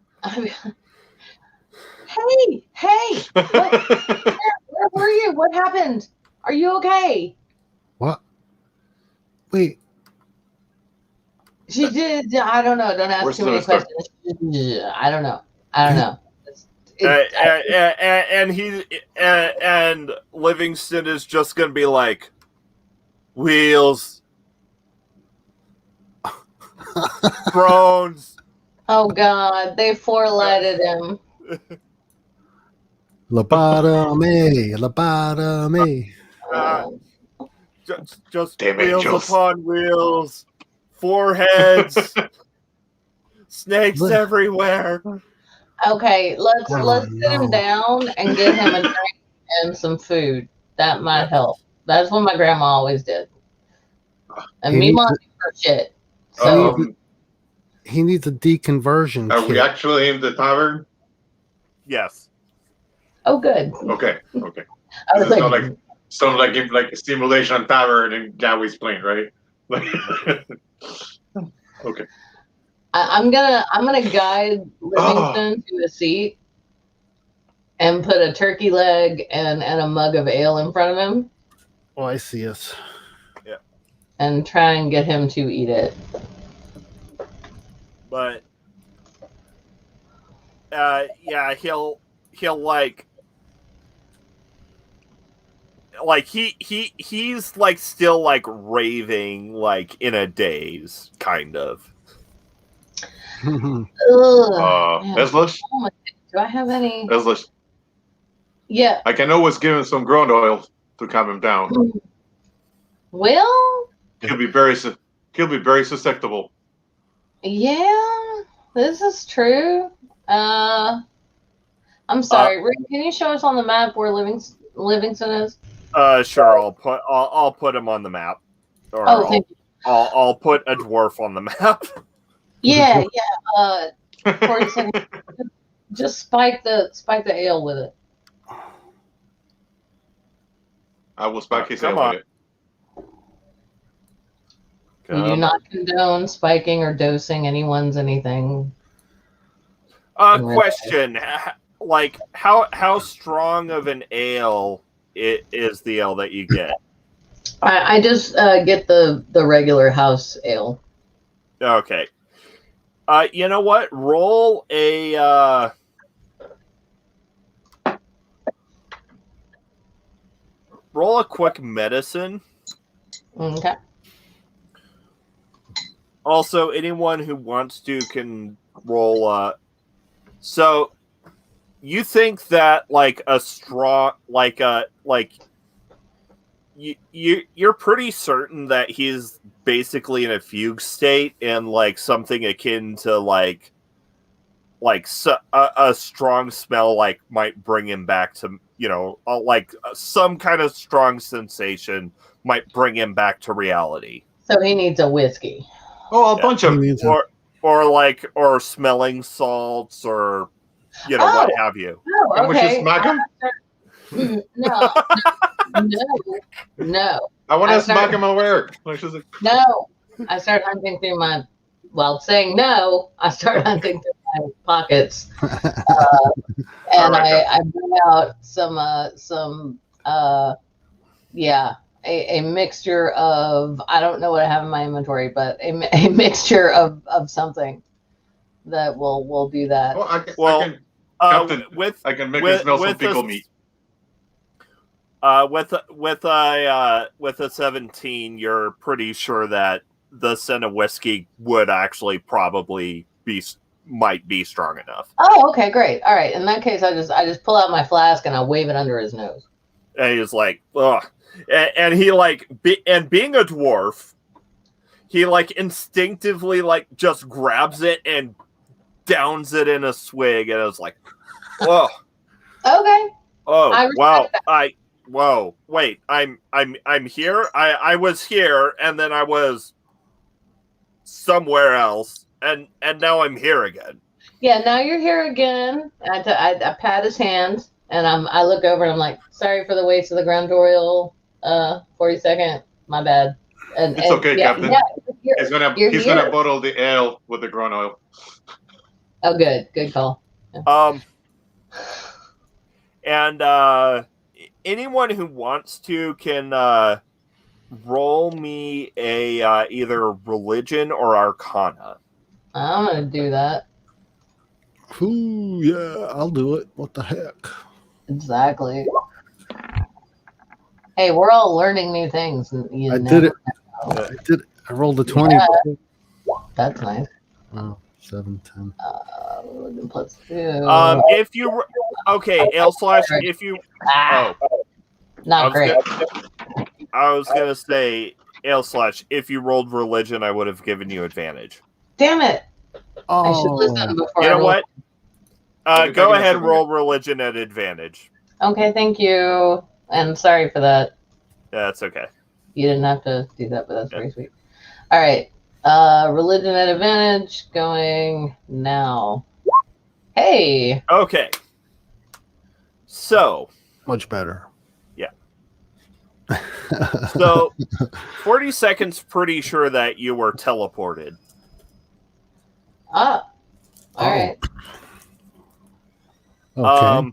Hey! Where were you? What happened? Are you okay? What? Wait. She did. I don't know. Don't ask Where's too many Livingston? questions. I don't know. And Livingston is just gonna be like, wheels, drones. Oh God! They four-lighted him. Lobotomy. Just Damn wheels angels. upon wheels, foreheads, snakes Look. everywhere. Okay, let's Oh, sit him no. down and get him a drink and some food. That might help. That's what my grandma always did. And He me needs wanting her shit. So He needs a deconversion Are kit. we actually in the tavern? Yes. oh good. Okay. I This was is like, not like a stimulation tavern in Gawi's plane, right? Okay. I'm gonna guide Livingston to a seat and put a turkey leg and a mug of ale in front of him Oh, I see us. and try and get him to eat it. But yeah, he'll he's like still like raving, like in a daze, kind of. Ugh, man. Eslish? Oh my- do I have any? Eslish. Yeah. I can always give him some ground oil to calm him down. Well, He'll be very susceptible. yeah, this is true. I'm sorry, Rick. Can you show us on the map where Livingston is? Sure. I'll put him on the map, or Oh, thank you. I'll put a dwarf on the map. Yeah. For a second, just spike the ale with it. I will spike his Come head on. with it. We do not condone spiking or dosing anyone's anything. Question: like how strong of an ale is the ale that you get? I just get the regular house ale. Okay. You know what? Roll a quick medicine. Okay. Also, anyone who wants to can roll. So, you think that like a strong, you're pretty certain that he's basically in a fugue state, and like something akin to a strong smell like might bring him back to, some kind of strong sensation might bring him back to reality. So he needs a whiskey. Oh, a bunch of or smelling salts, or what have you. Oh, And we should okay. smack him? No. I want I to smack started- him aware. No. I start hunting through saying no, I start hunting through my pockets. And I bring out a mixture of, I don't know what I have in my inventory, but a mixture of something that will do that. Well, I can make him smell some pickle meat. With a 17, you're pretty sure that the scent of whiskey would actually probably might be strong enough. Oh, okay, great. All right. In that case, I just pull out my flask and I wave it under his nose. And he's like, ugh. And he being a dwarf, he instinctively just grabs it and downs it in a swig, and I was like, "Whoa, Okay. oh, wow, that. whoa, wait, I'm here. I was here, and then I was somewhere else, and now I'm here again." Yeah, now you're here again. I pat his hand, and I look over and I'm like, sorry for the waste of the ground Oriole 40-second. My bad. It's okay, Captain. He's you're gonna bottle the ale with the ground oil. Oh, good call. And anyone who wants to can roll me a either religion or arcana. I'm gonna do that. Ooh, yeah, I'll do it. What the heck? Exactly. Hey, we're all learning new things. I did it. I did. I rolled a 20. Yeah. That's nice. Oh, 7, 10. Plus 2. If you okay, L slash. If you Not great. I was gonna say L slash. If you rolled religion, I would have given you advantage. Damn it! I should Oh, listen before. You I know roll. what? Go ahead and roll religion at advantage. Okay, thank you. And sorry for that. That's okay. You didn't have to do that, but that's very sweet. All right. Religion at advantage going now. Hey. Okay. So. much better. Yeah. So, 40 seconds, pretty sure that you were teleported. Ah. All right. Okay.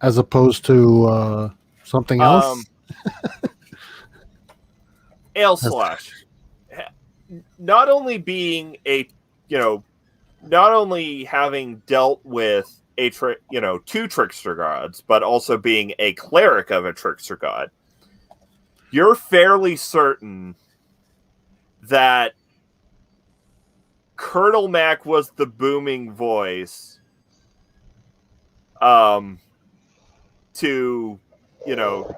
As opposed to something else? L slash. Not only being not only having dealt with two trickster gods, but also being a cleric of a trickster god, you're fairly certain that Colonel Mac was the booming voice to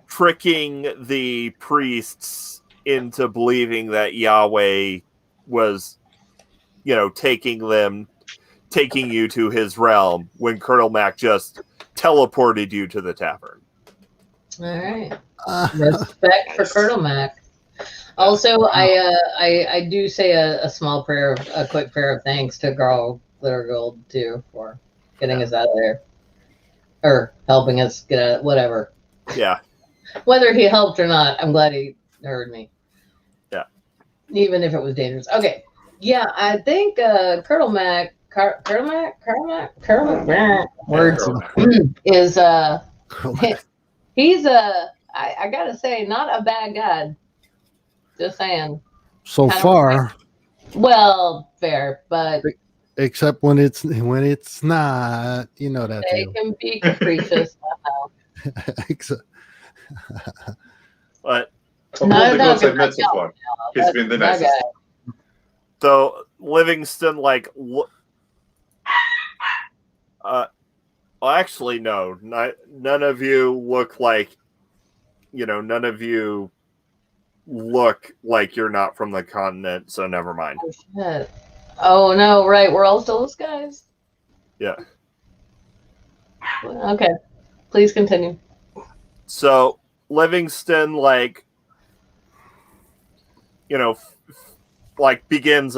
tricking the priests into believing that Yahweh was taking you to his realm when Colonel Mac just teleported you to the tavern. All right. Respect for Colonel Mac. Also, I do say a small prayer, a quick prayer of thanks to Garl Glittergold too for getting us out of there, or helping us get out. Whatever. Yeah. Whether he helped or not, I'm glad he heard me. Yeah. Even if it was dangerous. Okay. Yeah, I think Colonel Mac. Words is he's I gotta say, not a bad guy. Just saying. So far. Well, fair, but except when it's not, you know that they can be capricious. But of all the gods I've met so far, he's been the nicest. So Livingston, well, actually, no. None of you look like, none of you look like you're not from the continent, so never mind. Oh, shit. Oh, no, right. We're all still those guys. Yeah. Okay. Please continue. So, Livingston, begins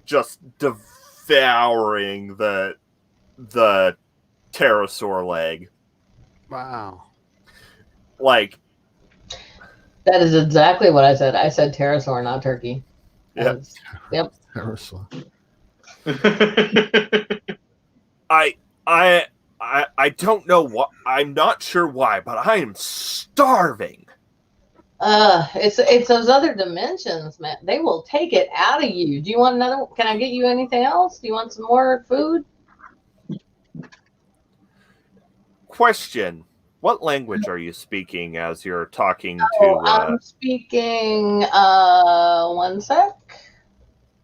just devouring the pterosaur leg. Wow. That is exactly what I said. I said pterosaur, not turkey. Yeah. Yep. Pterosaur. I don't know what. I'm not sure why, but I am starving. It's those other dimensions, man. They will take it out of you. Do you want another? Can I get you anything else? Do you want some more food? Question: what language are you speaking as you're talking to? I'm speaking. 1 sec.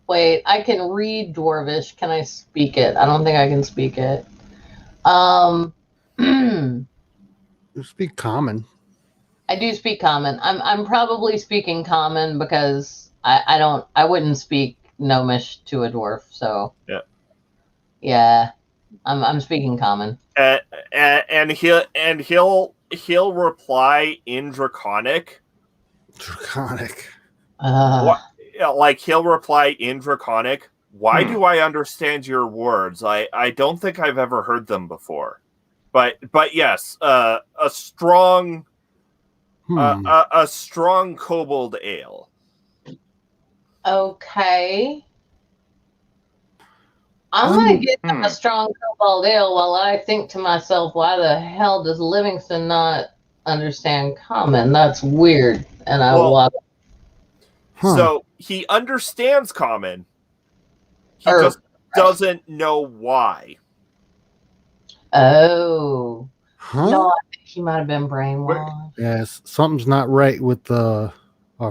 Wait, I can read Dwarvish. Can I speak it? I don't think I can speak it. You speak common. I do speak common. I'm probably speaking common because I wouldn't speak gnomish to a dwarf. So yeah. Yeah, I'm speaking common. And he'll reply in Draconic. Draconic. Like he'll reply in Draconic. Why do I understand your words? I don't think I've ever heard them before. But yes, a strong a strong kobold ale. Okay. I'm gonna get a strong kobold ale while I think to myself, why the hell does Livingston not understand common? That's weird. And I walk. So he understands common. He just doesn't know why. Oh. Huh? No, I think he might have been brainwashed. Yes, something's not right with our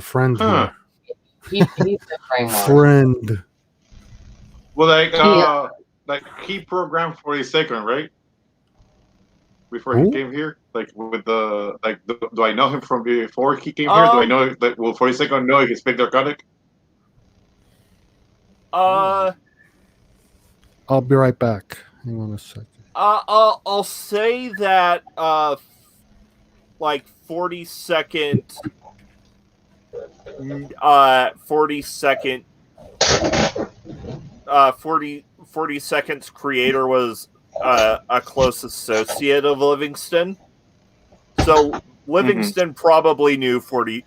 friend here. He's been brainwashed. Friend. Well, like he programmed 42nd, right? Before he came here, like with the do I know him from before he came here? Do I know that? Will 42nd know if he speaks Draconic? I'll be right back. Hang on a second. I'll say that like 42nd 42nd's creator was a close associate of Livingston. So Livingston probably knew 40,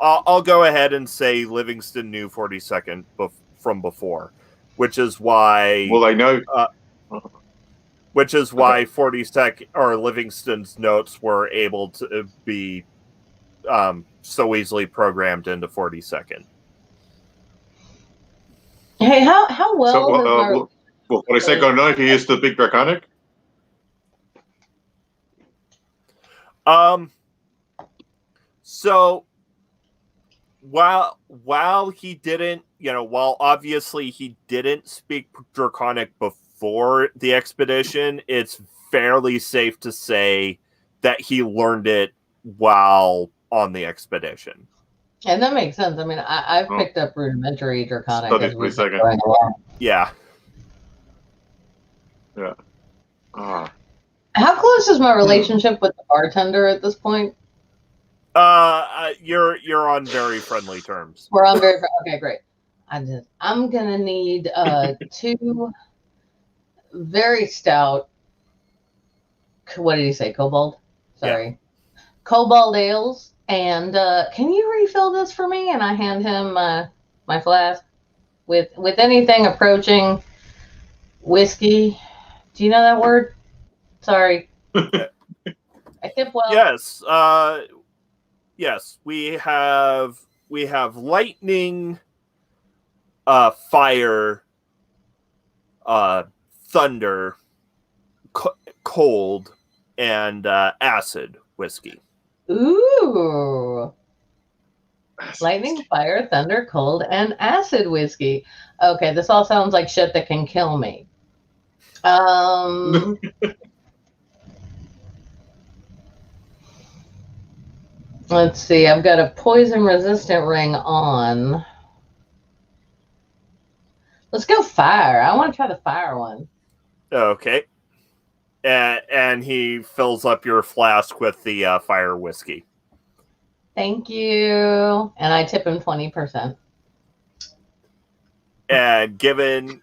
I'll go ahead and say Livingston knew 42nd from before, which is why I know. Which is why 42nd or Livingston's notes were able to be so easily programmed into 42nd. Hey, how well will 42nd know he used to speak Draconic? So while he didn't, while obviously he didn't speak Draconic before the expedition, it's fairly safe to say that he learned it while on the expedition. And that makes sense. I mean, I've picked up rudimentary Draconic. Studied 42nd. Yeah. Yeah. How close is my relationship with the bartender at this point? You're on very friendly terms. We're on very okay, great. I'm gonna need 2 very stout. What did he say? Cobalt? Sorry, yeah. Cobalt ales. And can you refill this for me? And I hand him my flask with anything approaching whiskey. Do you know that word? Sorry. I tip well. Yes. Yes. We have lightning, fire, thunder, cold, and acid whiskey. Ooh. Lightning, fire, thunder, cold, and acid whiskey. Okay, this all sounds like shit that can kill me. Let's see. I've got a poison resistant ring on. Let's go fire. I want to try the fire one. Okay. And he fills up your flask with the fire whiskey. Thank you. And I tip him 20%. And given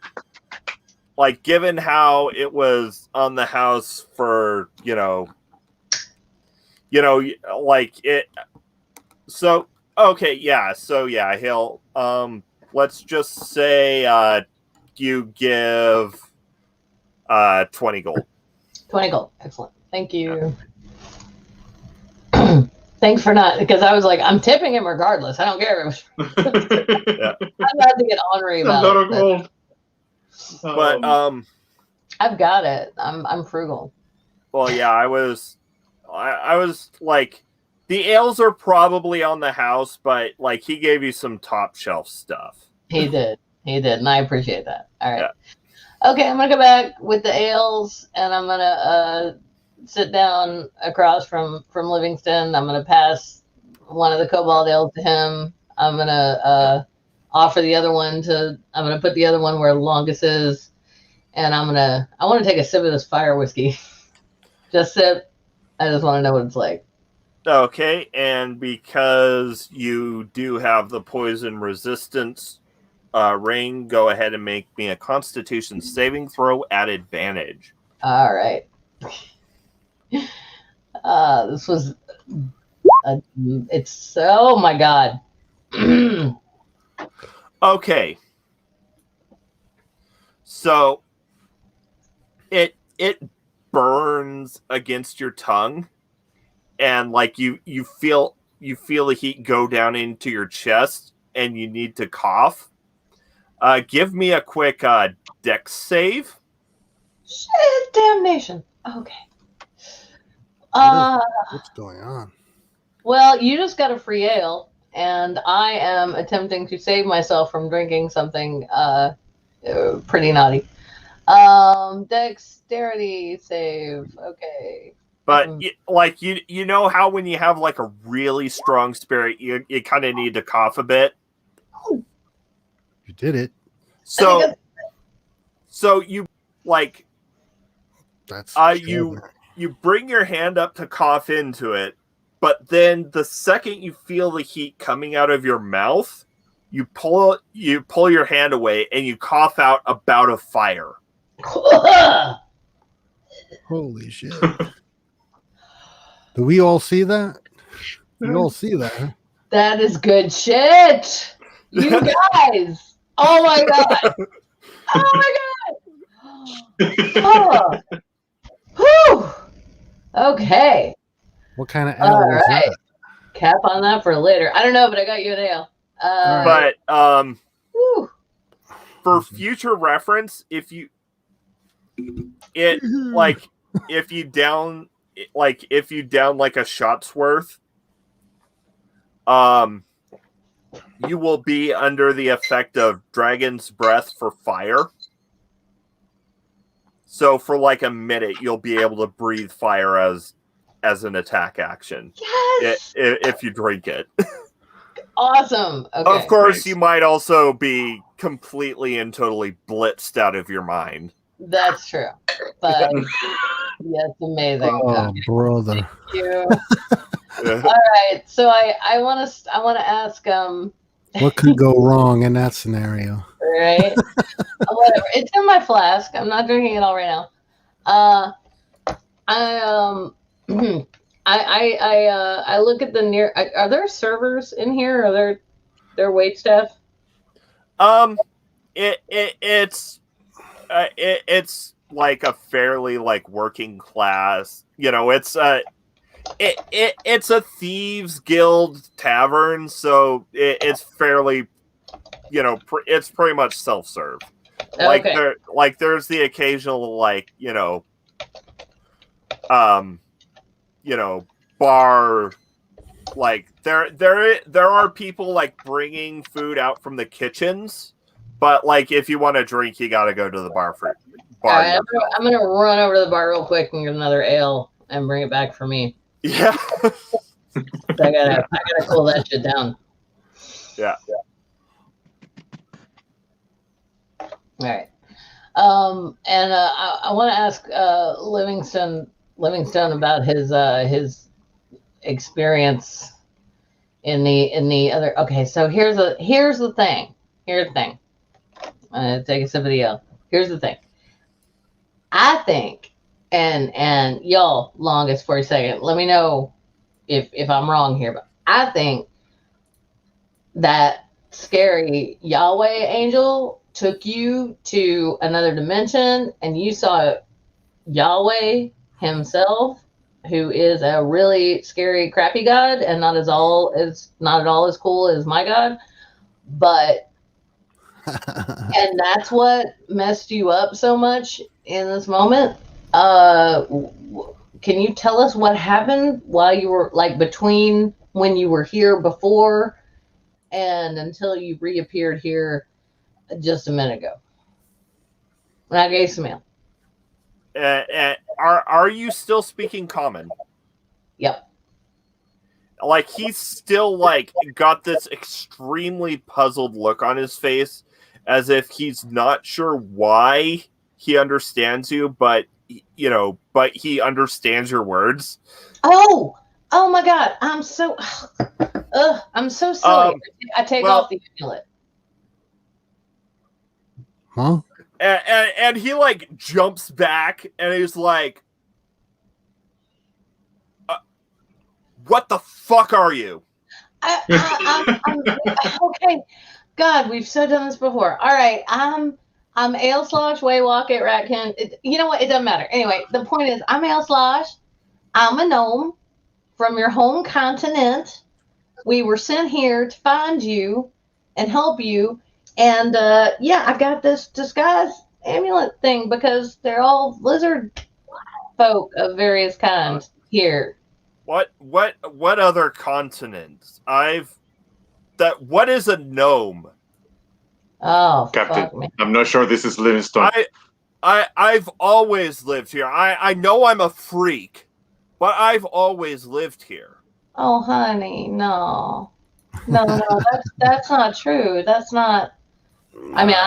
how it was on the house for, like it. So, okay, yeah. So, yeah, he'll, let's just say you give 20 gold. 20 gold. Excellent. Thank you. Yeah. Thanks for not, because I was like, I'm tipping him regardless. I don't care. Yeah. I'm not to get ornery about it. Gold. But I've got it. I'm frugal. Well, yeah, I was like, the ales are probably on the house, but like he gave you some top shelf stuff. He did, and I appreciate that. All right. Yeah. Okay, I'm gonna go back with the ales, and I'm gonna sit down across from Livingston. I'm gonna pass one of the cobalt ales to him. I'm gonna offer the other one I'm gonna put the other one where Longus is, and I want to take a sip of this fire whiskey. Just sip. I just want to know what it's like. Okay, and because you do have the poison resistance ring, go ahead and make me a Constitution saving throw at advantage. All right. This was. It's oh my god. Okay. So it burns against your tongue, and like you feel the heat go down into your chest, and you need to cough. Give me a quick dex save. Shit, damnation. Okay. What's going on? Well, you just got a free ale, and I am attempting to save myself from drinking something pretty naughty. Dexterity save. Okay. But like you know how when you have like a really strong spirit, you kind of need to cough a bit. You did it. So you like That's you bring your hand up to cough into it, but then the second you feel the heat coming out of your mouth, you pull your hand away and you cough out a bout of fire. Holy shit. Do we all see that? We all see that, huh? That is good shit. You guys. Oh my god. Oh my god. Oh. Whew. Okay. What kind of ale was that? Cap on that for later. I don't know, but I got you an ale. But whew. for future reference, if you down like a shot's worth, you will be under the effect of Dragon's Breath for fire. So for like a minute, you'll be able to breathe fire as an attack action. Yes. If you drink it. Awesome. Okay. Of course, you might also be completely and totally blitzed out of your mind. That's true. But yes, amazing. Oh, brother. Thank you. All right. So I want to ask what could go wrong in that scenario? Right. Whatever. It's in my flask. I'm not drinking it all right now. I look at the near. Are there servers in here? Are there wait staff? It's like a fairly like working class. You know, it's it's a thieves guild tavern, so it's fairly, you know, it's pretty much self-serve. Like Okay. there's the occasional like bar. Like there are people like bringing food out from the kitchens, but like if you want to drink, you got to go to the bar for bar. All right, I'm gonna run over to the bar real quick and get another ale and bring it back for me. Yeah. I gotta cool that shit down. Yeah. All right. And I want to ask Livingstone about his experience in the other. Okay, so here's the thing. I'm gonna take a sip of the ale. Here's the thing. I think, and y'all, longest for a second. Let me know if I'm wrong here, but I think that scary Yahweh angel took you to another dimension, and you saw Yahweh himself, who is a really scary, crappy god, and not at all as cool as my god. But and that's what messed you up so much in this moment. Can you tell us what happened while you were like between when you were here before and until you reappeared here just a minute ago? When I gave some mail. Are you still speaking common? Yep. Like he's still like got this extremely puzzled look on his face, as if he's not sure why he understands you, but he understands your words. Oh my God! I'm so silly. I take off the amulet. Huh? And he like jumps back and he's like, "What the fuck are you?" I'm okay. God, we've so done this before. All right, I'm Ale Slosh, Waywalk at Ratkin. You know what? It doesn't matter. Anyway, the point is, I'm Ale Slosh. I'm a gnome from your home continent. We were sent here to find you and help you. And I've got this disguise amulet thing because they're all lizard folk of various kinds here. What other continents? What is a gnome? Oh, Captain, fuck me. I'm not sure this is Livingstone. I've always lived here. I know I'm a freak, but I've always lived here. Oh, honey, no, that's not true. That's not. I mean,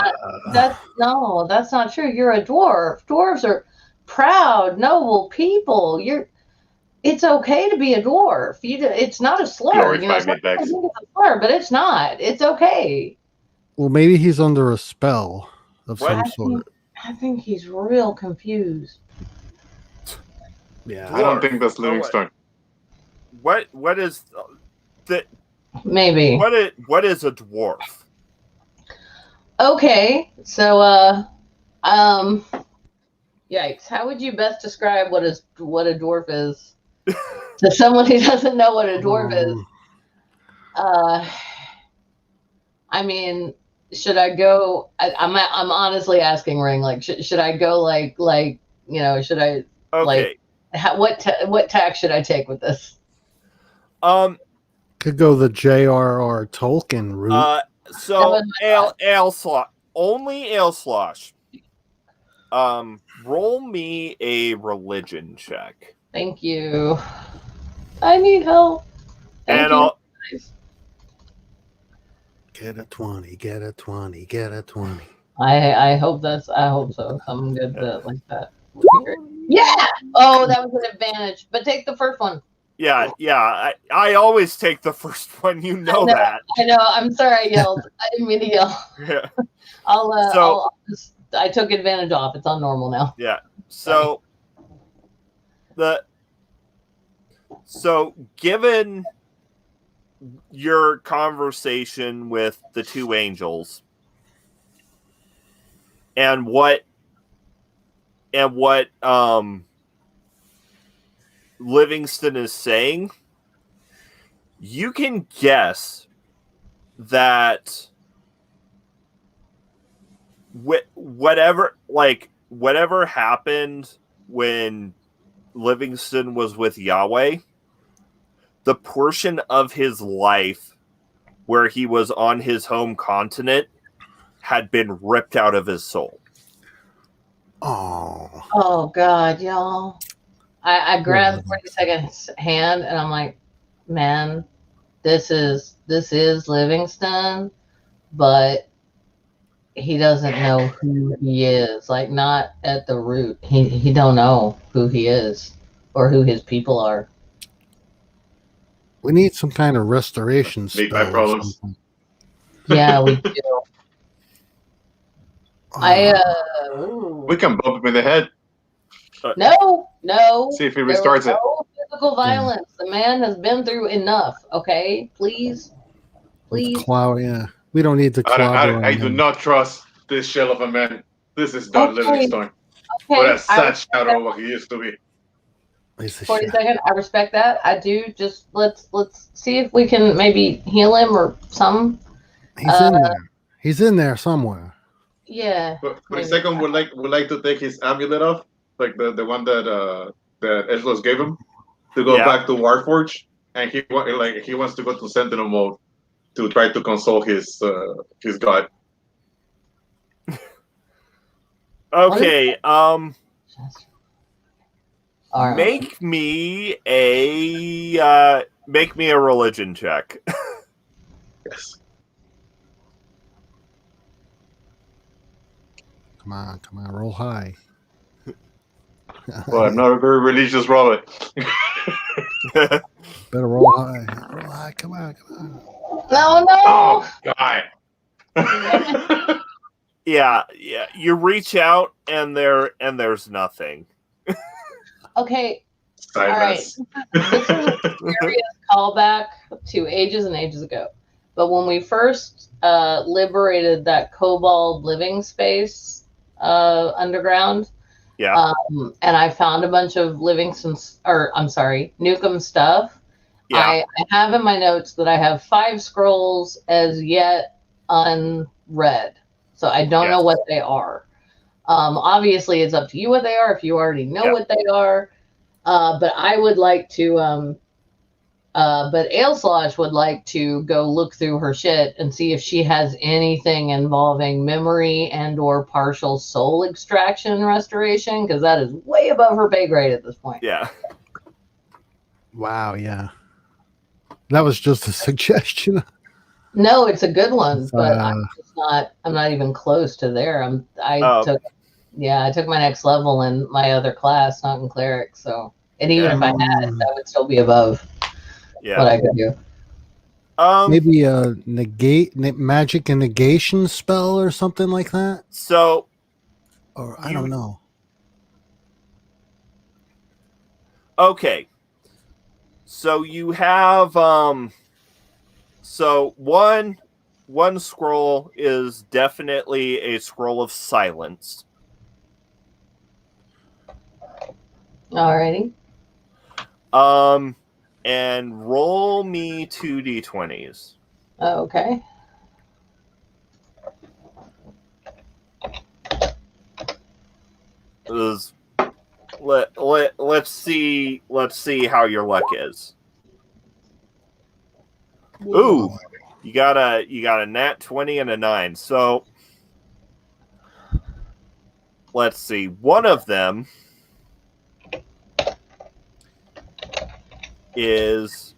that's not true. You're a dwarf. Dwarves are proud, noble people. It's okay to be a dwarf. It's not a slur. Glorify Some me, Bex. people think it's a slur, but it's not. It's okay. Well, maybe he's under a spell of What? some sort. I think he's real confused. Yeah. I don't think that's Livingstone. What is that? Maybe. What is a dwarf? Okay, so yikes! How would you best describe what a dwarf is to someone who doesn't know what a dwarf is? I mean, should I go? I'm honestly asking, Ring. Like, should I go? Should I? Okay. What tack should I take with this? Could go the J.R.R. Tolkien route. So ale slosh, only ale slosh. Roll me a religion check. Thank you. I need help. Thank you. Get a 20, get a 20, get a 20. I hope so. Something good like that. Yeah. Oh, that was an advantage. But take the first one. Yeah. I always take the first one. You know that. I know. I'm sorry I yelled. I didn't mean to yell. Yeah. I took advantage off. It's on normal now. Yeah. So given your conversation with the two angels and what Livingston is saying, you can guess that whatever happened when Livingston was with Yahweh, the portion of his life where he was on his home continent had been ripped out of his soul. Oh God, y'all. I grabbed 42nd's hand and I'm like, man, this is Livingston, but he doesn't know who he is. Like, not at the root. He don't know who he is or who his people are. We need some kind of restoration spell. Make my problems. Yeah, we do. We can bump him in the head. No. See if he restarts it. No physical violence. The man has been through enough. Okay, please. Cloud, yeah. We don't need the cloud. I do not trust this shell of a man. This is not Livingstone. What a sad shadow of what he used to be. 42nd, I respect that. I do. Just let's see if we can maybe heal him or something. He's in there. He's in there somewhere. Yeah. But 42nd would like to take his amulet off, like the one that Eslos gave him, to go back to Warforge, and he wants to go to Sentinel mode to try to console his god. Okay. Right. Make me a religion check. Yes. Come on, roll high. Well, I'm not a very religious Robert. Better roll high. Roll high. Come on. No, Oh, God. Yeah. You reach out and there's nothing. Okay. Silence. This is a serious callback to ages and ages ago. But when we first liberated that kobold living space underground, Yeah. and I found a bunch of Nukem stuff. Yeah. I have in my notes that I have 5 scrolls as yet unread. So I don't know what they are. Obviously, it's up to you what they are if you already know what they are. But I would like to, but Ailslosh would like to go look through her shit and see if she has anything involving memory and or partial soul extraction restoration, because that is way above her pay grade at this point. Yeah. Wow, yeah. That was just a suggestion. No, it's a good one, but I'm not even close to there. I took my next level in my other class, not in cleric. So, and even if I had, that would still be above what I could do. Maybe a magic and negation spell or something like that. So, or I don't know. Okay. So you have so one scroll is definitely a scroll of silence. Alrighty. And roll me 2d20s. Okay. Let's see how your luck is. Ooh, you got a nat 20 and a 9. So let's see. One of them is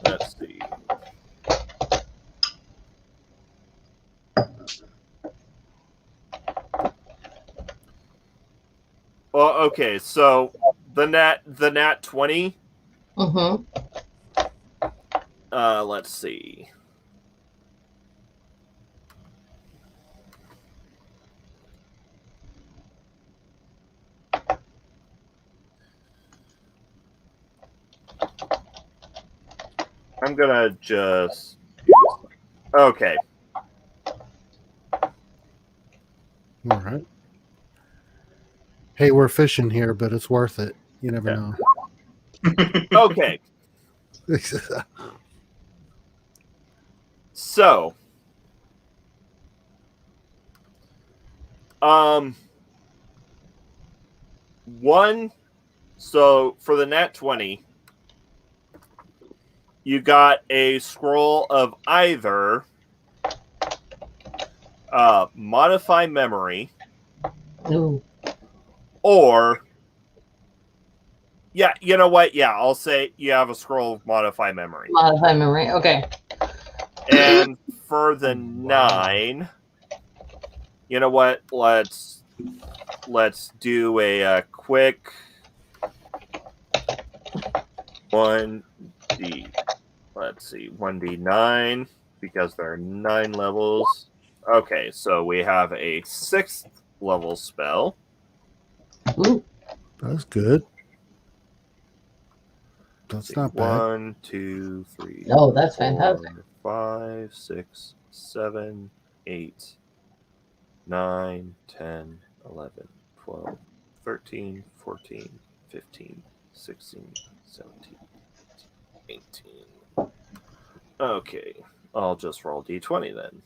let's see. Well, okay, so the nat 20. Mm-hmm. Let's see. I'm gonna just okay. All right. Hey, we're fishing here, but it's worth it. You never know. Okay. So, so for the nat 20, you got a scroll of either modify memory. Ooh. Or, yeah, you know what? Yeah, I'll say you have a scroll of modify memory. Modify memory, okay. And for the 9, you know what? Let's do a quick 1d. Let's see, 1d9 because there are 9 levels. Okay, so we have a 6th level spell. Ooh. That's good. That's not bad. 1, 2, 3. Oh, that's fantastic. 4, 5, 6, 7, 8, 9, 10, 11, 12, 13, 14, 15, 16, 17, 18. Okay, I'll just roll d20 then.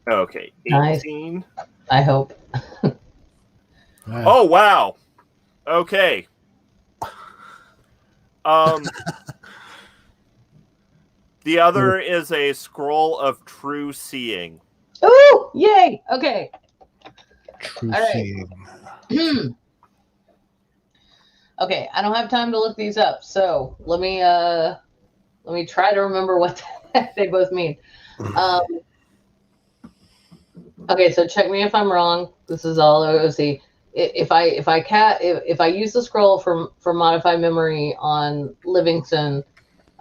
Okay, 18. Nice. I hope. Oh, wow. Okay. The other is a scroll of true seeing. Ooh, yay! Okay. True All right. seeing. Okay, I don't have time to look these up, so let me try to remember what the heck they both mean. Okay, so check me if I'm wrong. This is all OOC. If I use the scroll for modify memory on Livingston,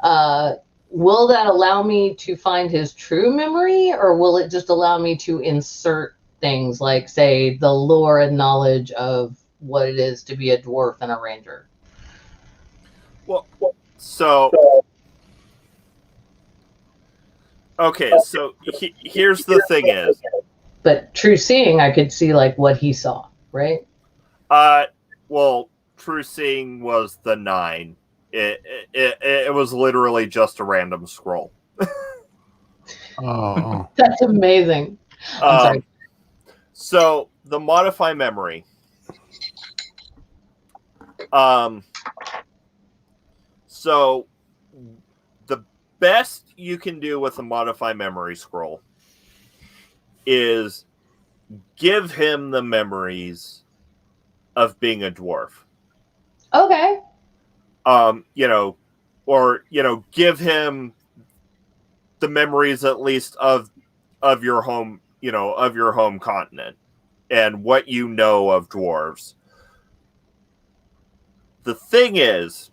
will that allow me to find his true memory, or will it just allow me to insert things like, say, the lore and knowledge of what it is to be a dwarf and a ranger? Well, so okay, so here's the thing is, But true seeing, I could see like what he saw, right? well, true seeing was the 9. It was literally just a random scroll. Oh. That's amazing. I'm sorry. So the modify memory. So the best you can do with a modify memory scroll is give him the memories of being a dwarf. Okay. Give him the memories at least of your home, of your home continent and what you know of dwarves. The thing is,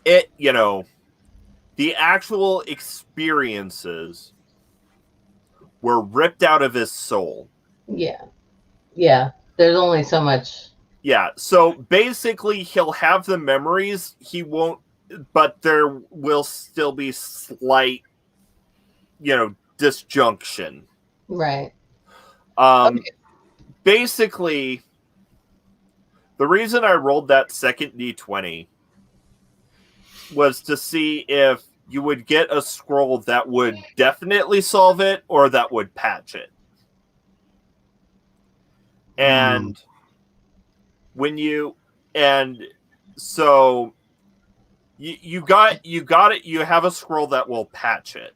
the actual experiences were ripped out of his soul. Yeah. Yeah. There's only so much. Yeah. So basically, he'll have the memories. He won't, but there will still be slight, disjunction. Right. Okay. Basically, the reason I rolled that second D20 was to see if you would get a scroll that would definitely solve it or that would patch it. And so you got it. You have a scroll that will patch it.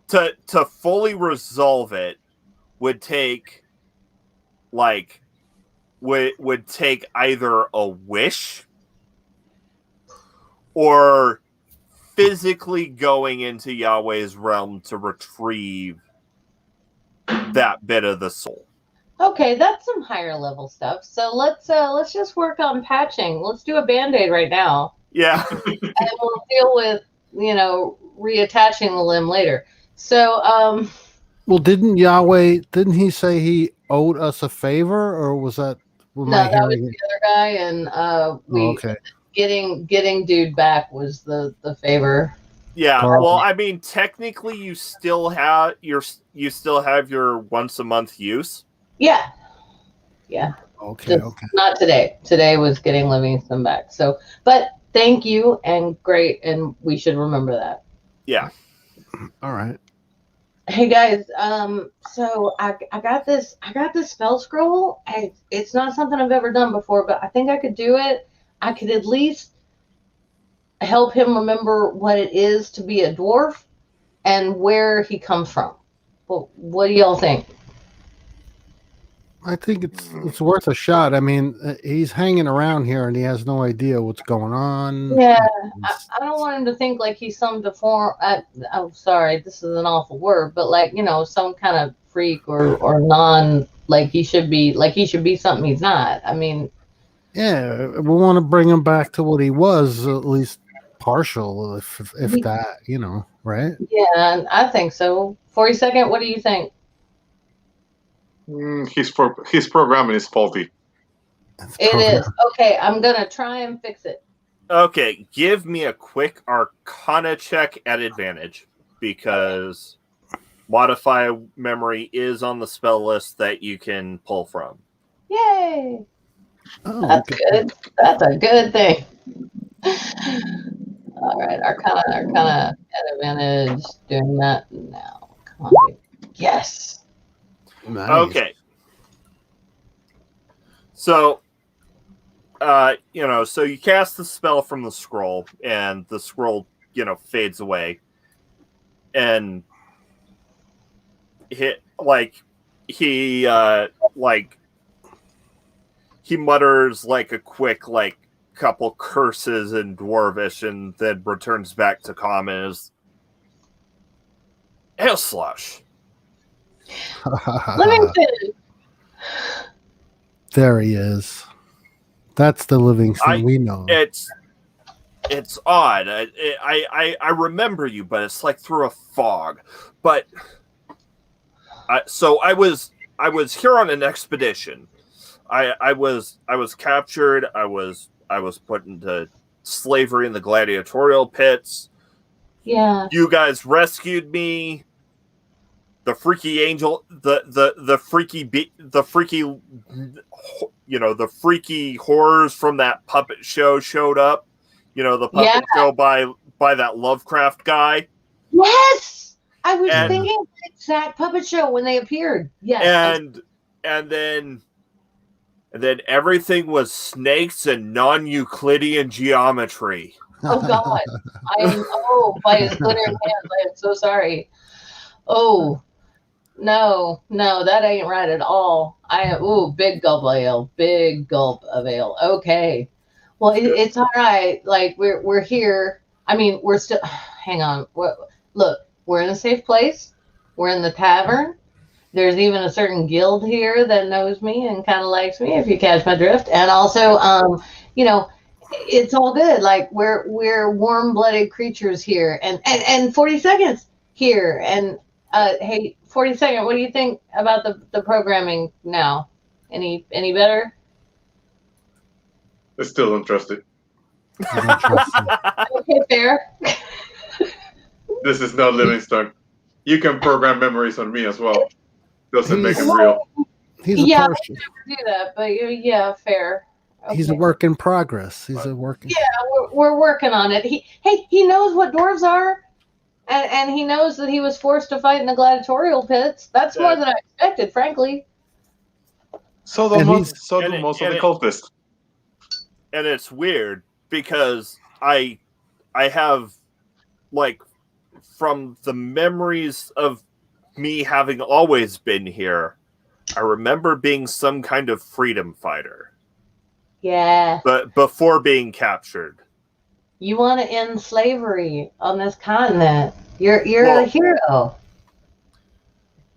To fully resolve it would take would take either a wish or physically going into Yahweh's realm to retrieve that bit of the soul. Okay, that's some higher level stuff. So let's just work on patching. Let's do a Band-Aid right now. Yeah. And we'll deal with, reattaching the limb later. So, well, didn't he say he owed us a favor, or was that? No, that was the other guy, and okay. Getting dude back was the favor. Yeah, well, I mean, technically, you still have your once a month use. Yeah. Okay. Not today. Today was getting Livingston back. So, but thank you and great, and we should remember that. Yeah. All right. Hey guys, so I got this spell scroll. It's not something I've ever done before, but I think I could do it. I could at least help him remember what it is to be a dwarf and where he comes from. Well, what do y'all think? I think it's worth a shot. I mean, he's hanging around here and he has no idea what's going on. Yeah, I don't want him to think like he's some I'm sorry, this is an awful word, but like, some kind of freak or non, like he should be something he's not. I mean, yeah, we want to bring him back to what he was, at least partial, if that, right? Yeah, I think so. 42nd, what do you think? His programming is faulty. It is. Okay, I'm going to try and fix it. Okay, give me a quick Arcana check at advantage, because modify memory is on the spell list that you can pull from. Yay! Oh, that's good. That's a good thing. All right, Arcana at advantage. Doing that now. Come on, baby. Yes. Nice. Okay. So, so you cast the spell from the scroll, and the scroll, fades away. and he mutters like a quick like couple curses in Dwarvish and then returns back to common as ale slush. Let me finish. There he is. That's the Livingston we know. It's odd. I remember you, but it's like through a fog. But so I was here on an expedition. I was captured. I was put into slavery in the gladiatorial pits. Yeah. You guys rescued me. The freaky angel, the freaky horrors from that puppet show showed up. You know, the puppet show by that Lovecraft guy. Yes, I was thinking the exact puppet show when they appeared. Yes, and then everything was snakes and non-Euclidean geometry. Oh God, by his glittering hands, I am so sorry. Oh. No, that ain't right at all. Big gulp of ale. Big gulp of ale. Okay. Well, it's all right. Like we're here. I mean, we're still. Hang on. Look, we're in a safe place. We're in the tavern. There's even a certain guild here that knows me and kind of likes me, if you catch my drift. And also, it's all good. Like we're warm-blooded creatures here, and 40 seconds here. And hey, 42nd, what do you think about the programming now? Any better? I still don't trust it. Okay, fair. This is not Livingstone. You can program memories on me as well. Doesn't make them real. He's a I would never do that, but yeah, fair. Okay. He's a work in progress. He's a work. Yeah, we're working on it. He knows what dwarves are. And he knows that he was forced to fight in the gladiatorial pits. That's more than I expected, frankly. So do most of the cultists. And it's weird because I have, like, from the memories of me having always been here, I remember being some kind of freedom fighter. Yeah. But before being captured. You want to end slavery on this continent. You're a hero.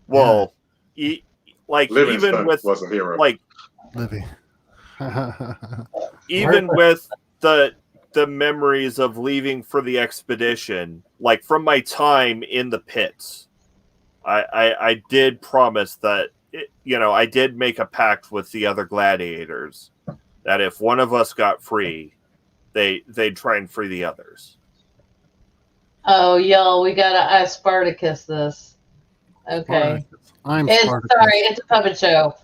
Well, Livingstone even with was a hero. Like Livy. even with the memories of leaving for the expedition, like from my time in the pits, I did promise that I did make a pact with the other gladiators that if one of us got free, they'd try and free the others. Oh, yo, we gotta Spartacus this. Okay. Spartacus. It's a puppet show.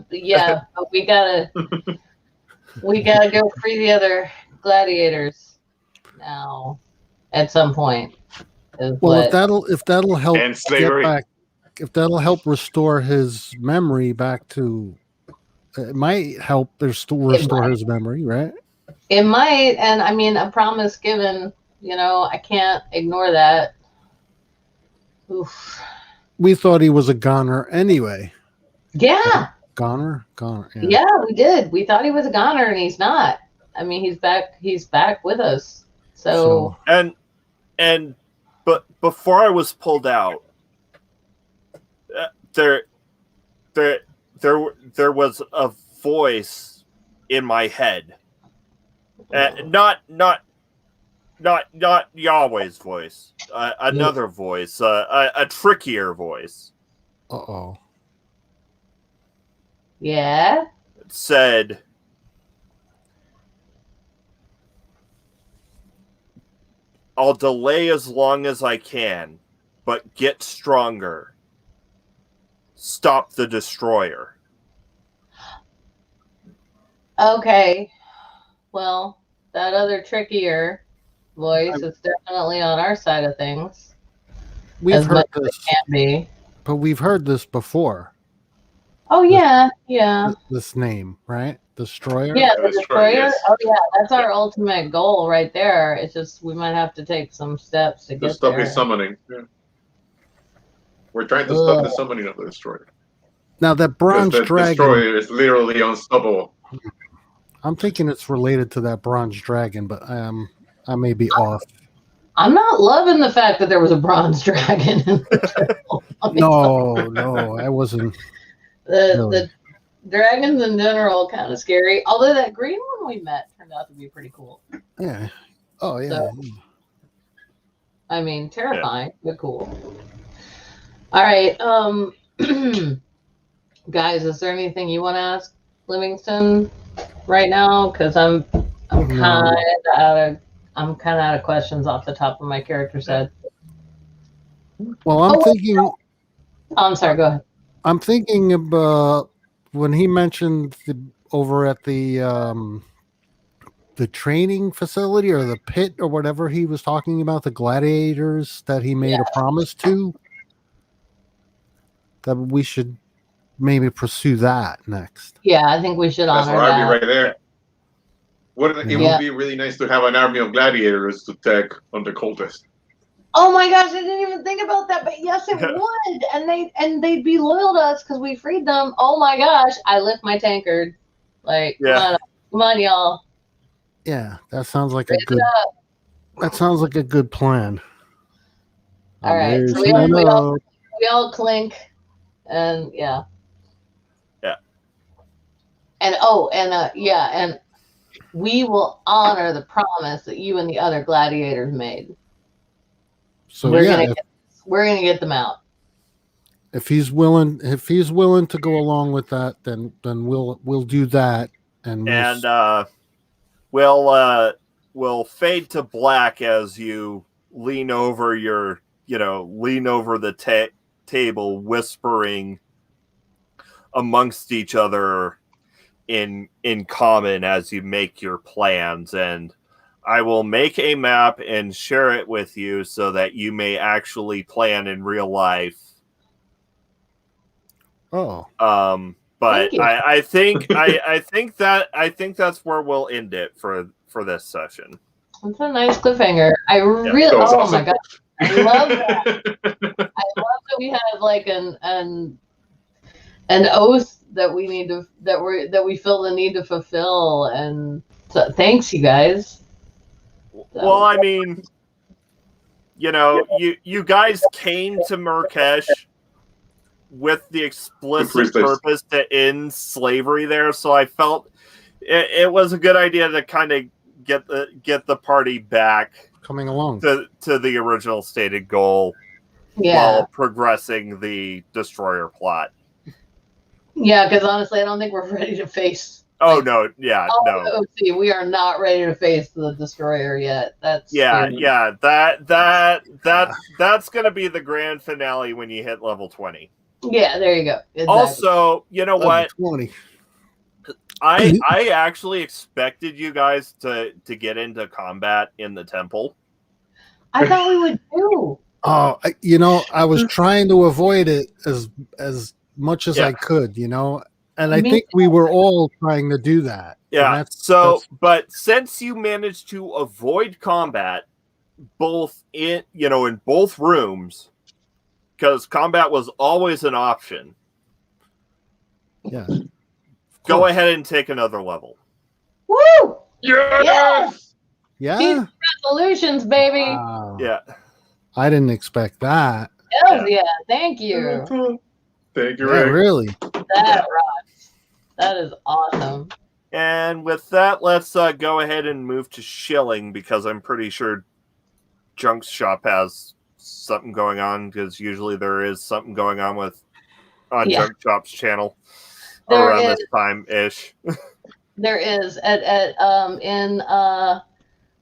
Yeah, but we gotta go free the other gladiators now at some point. Well, if that'll help and slavery. if that'll help restore his memory back to, it might help restore his memory, right? It might, and I mean, a promise given, I can't ignore that. Oof. We thought he was a goner anyway. Yeah. Goner? Yeah, we did. We thought he was a goner, and he's not. I mean, he's back with us. So but before I was pulled out, there was a voice in my head. Not Yahweh's voice. Another voice, a trickier voice. Uh-oh. Yeah. It said, "I'll delay as long as I can, but get stronger. Stop the destroyer." Okay. Well, that other trickier voice is definitely on our side of things. We've heard this. As can be. But we've heard this before. Oh, yeah. This name, right? Destroyer? Yeah, the Destroyer. Yes. Oh, yeah, that's our ultimate goal right there. It's just we might have to take some steps to get stop there. his summoning. Yeah. We're trying to stop the summoning of the destroyer. Now that bronze The dragon, destroyer is literally unstoppable. I'm thinking it's related to that bronze dragon, but I may be off. I'm not loving the fact that there was a bronze dragon in the temple. No, I wasn't. The dragons in general kind of scary. Although that green one we met turned out to be pretty cool. Yeah. Oh yeah. So, I mean, terrifying, but cool. All right, guys, is there anything you want to ask Livingston right now? Because I'm kind of out of questions off the top of my character's head. Well, I'm thinking. Oh, I'm sorry. Go ahead. I'm thinking about when he mentioned over at the training facility or the pit or whatever he was talking about, the gladiators that he made a promise to, that we should maybe pursue that next. Yeah, I think we should honor That's our army that. right there. It would be really nice to have an army of gladiators to take on the cultists. Oh my gosh, I didn't even think about that, but yes, it would, and they'd be loyal to us because we freed them. Oh my gosh, I lift my tankard. Like, come on, y'all. Yeah, that sounds like That sounds like a good plan. All right, so we all clink, and yeah. And we will honor the promise that you and the other gladiators made. So we're gonna get them out. If he's willing to go along with that, then we'll do that, and we'll fade to black as you lean over the table, whispering amongst each other in common as you make your plans, and I will make a map and share it with you so that you may actually plan in real life. Oh. But I think that's where we'll end it for this session. That's a nice cliffhanger. Oh my god, I love that. I love that we have like an oath that we need to that we feel the need to fulfill, and so thanks you guys. Well, I mean, you guys came to Marrakesh with the explicit purpose to end slavery there, so I felt it was a good idea to kind of get the party back coming along to the original stated goal, while progressing the destroyer plot. Yeah, because honestly, I don't think we're ready to face. Oh no! Yeah, no. We are not ready to face the destroyer yet. That's That's gonna be the grand finale when you hit level 20. Yeah, there you go. Exactly. Also, you know what? 20. I actually expected you guys to get into combat in the temple. I thought we would too. Oh, I was trying to avoid it as much as I could, and I think we were all trying to do that. Yeah. But since you managed to avoid combat, both in both rooms, because combat was always an option. Yeah. Go ahead and take another level. Woo! Yes! Yeah. These resolutions, baby. Yeah. I didn't expect that. Hell yeah. Thank you. Thank you, Rick. Rick. Really? That rocks. That is awesome. And with that, let's go ahead and move to Shilling, because I'm pretty sure Junk's shop has something going on, because usually there is something going on on Junk Shop's channel around this time-ish. There is in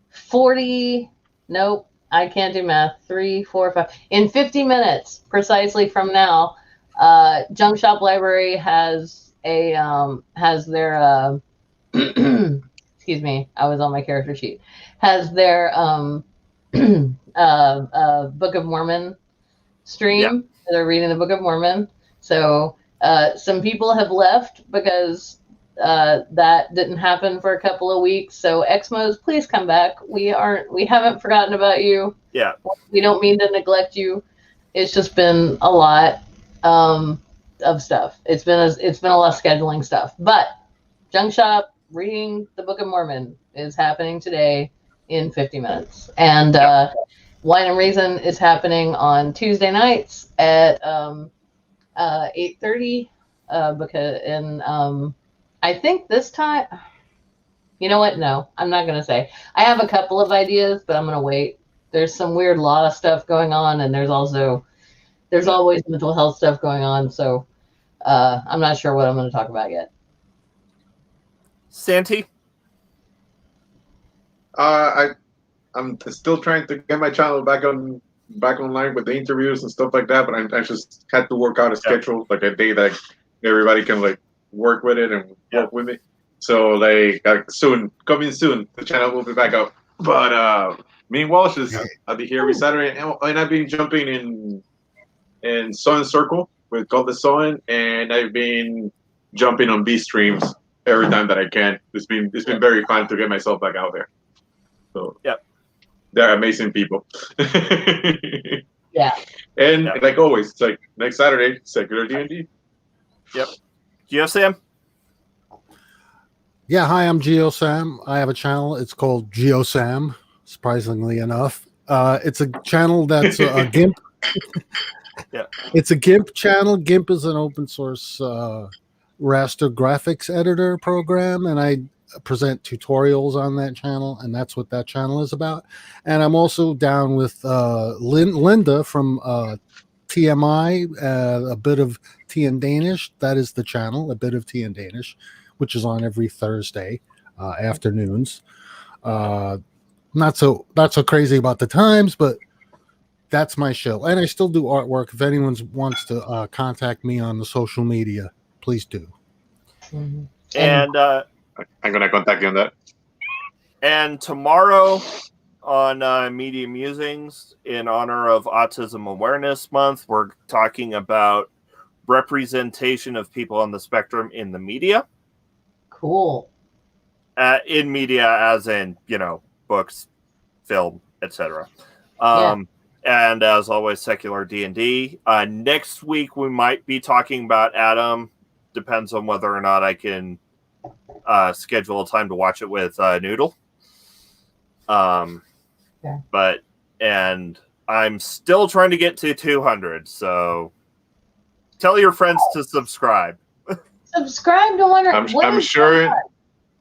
40. Nope, I can't do math. 3, 4, 5. In 50 minutes, precisely from now, Junk Shop Library has their excuse me, I was on my character sheet. Has their Book of Mormon stream. Yeah. They're reading the Book of Mormon. So some people have left because that didn't happen for a couple of weeks. So Exmos, please come back. We haven't forgotten about you. Yeah. We don't mean to neglect you. It's just been a lot of stuff. It's been a lot of scheduling stuff. But Junk Shop reading the Book of Mormon is happening today in 50 minutes, and Wine and Reason is happening on Tuesday nights at 8:30. I think this time, you know what? No, I'm not gonna say. I have a couple of ideas, but I'm gonna wait. There's some weird law stuff going on, and there's always mental health stuff going on. So I'm not sure what I'm going to talk about yet. Santi? I'm still trying to get my channel back online with the interviews and stuff like that, but I just had to work out a schedule, like a day that everybody can like work with it and work with me. So like coming soon, the channel will be back up. But meanwhile, I'll be here every Saturday, and I've been jumping in Soen Circle with Called the Soen, and I've been jumping on B streams every time that I can. It's been very fun to get myself back out there. So they're amazing people. Yeah. And like always, it's like next Saturday, secular DnD. Yep. GeoSam? Yeah, hi, I'm GeoSam. I have a channel. It's called GeoSam, surprisingly enough. It's a channel that's a GIMP. Yeah. It's a GIMP channel. GIMP is an open source raster graphics editor program, and I present tutorials on that channel, and that's what that channel is about. And I'm also down with Linda from TMI, a bit of Tea and Danish. That is the channel, a bit of Tea and Danish, which is on every Thursday afternoons. Not so crazy about the times, but that's my show. And I still do artwork. If anyone wants to contact me on the social media, please do. Mm-hmm. And I'm gonna contact you on that. And tomorrow on Media Musings, in honor of Autism Awareness Month, we're talking about representation of people on the spectrum in the media. Cool. In media, as in, books, film, etc. And as always, secular D&D. Next week, we might be talking about Adam. Depends on whether or not I can schedule a time to watch it with Noodle. And I'm still trying to get to 200, so tell your friends to subscribe. Subscribe to Wonder. I'm sure.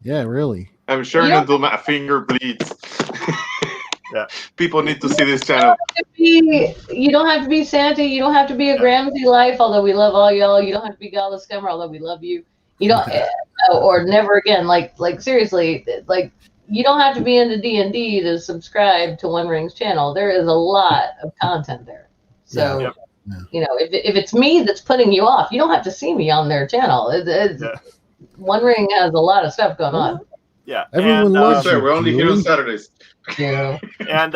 Yeah, really. I'm sure until my finger bleeds. Yeah. People need to see this channel. You don't have to be Santa. You don't have to be a Gramsci Life, although we love all y'all. You don't have to be Godless Scummer, although we love you. You don't, or never again. Like seriously, like you don't have to be into D&D to subscribe to One Ring's channel. There is a lot of content there. So, if it's me that's putting you off, you don't have to see me on their channel. One Ring has a lot of stuff going on. Yeah, everyone loves it. We're only here on Saturdays. Yeah. And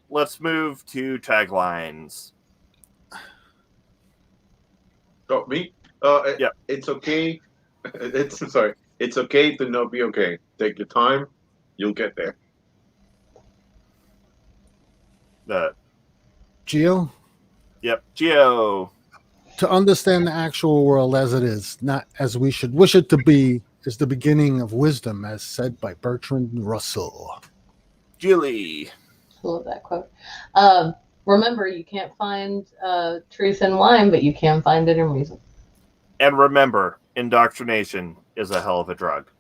let's move to taglines. Oh, me? It's okay. It's okay to not be okay. Take your time. You'll get there. Geo? Yep. Geo. To understand the actual world as it is, not as we should wish it to be, is the beginning of wisdom, as said by Bertrand Russell. Julie. I love that quote. Remember, you can't find truth in wine, but you can find it in reason. And remember, indoctrination is a hell of a drug.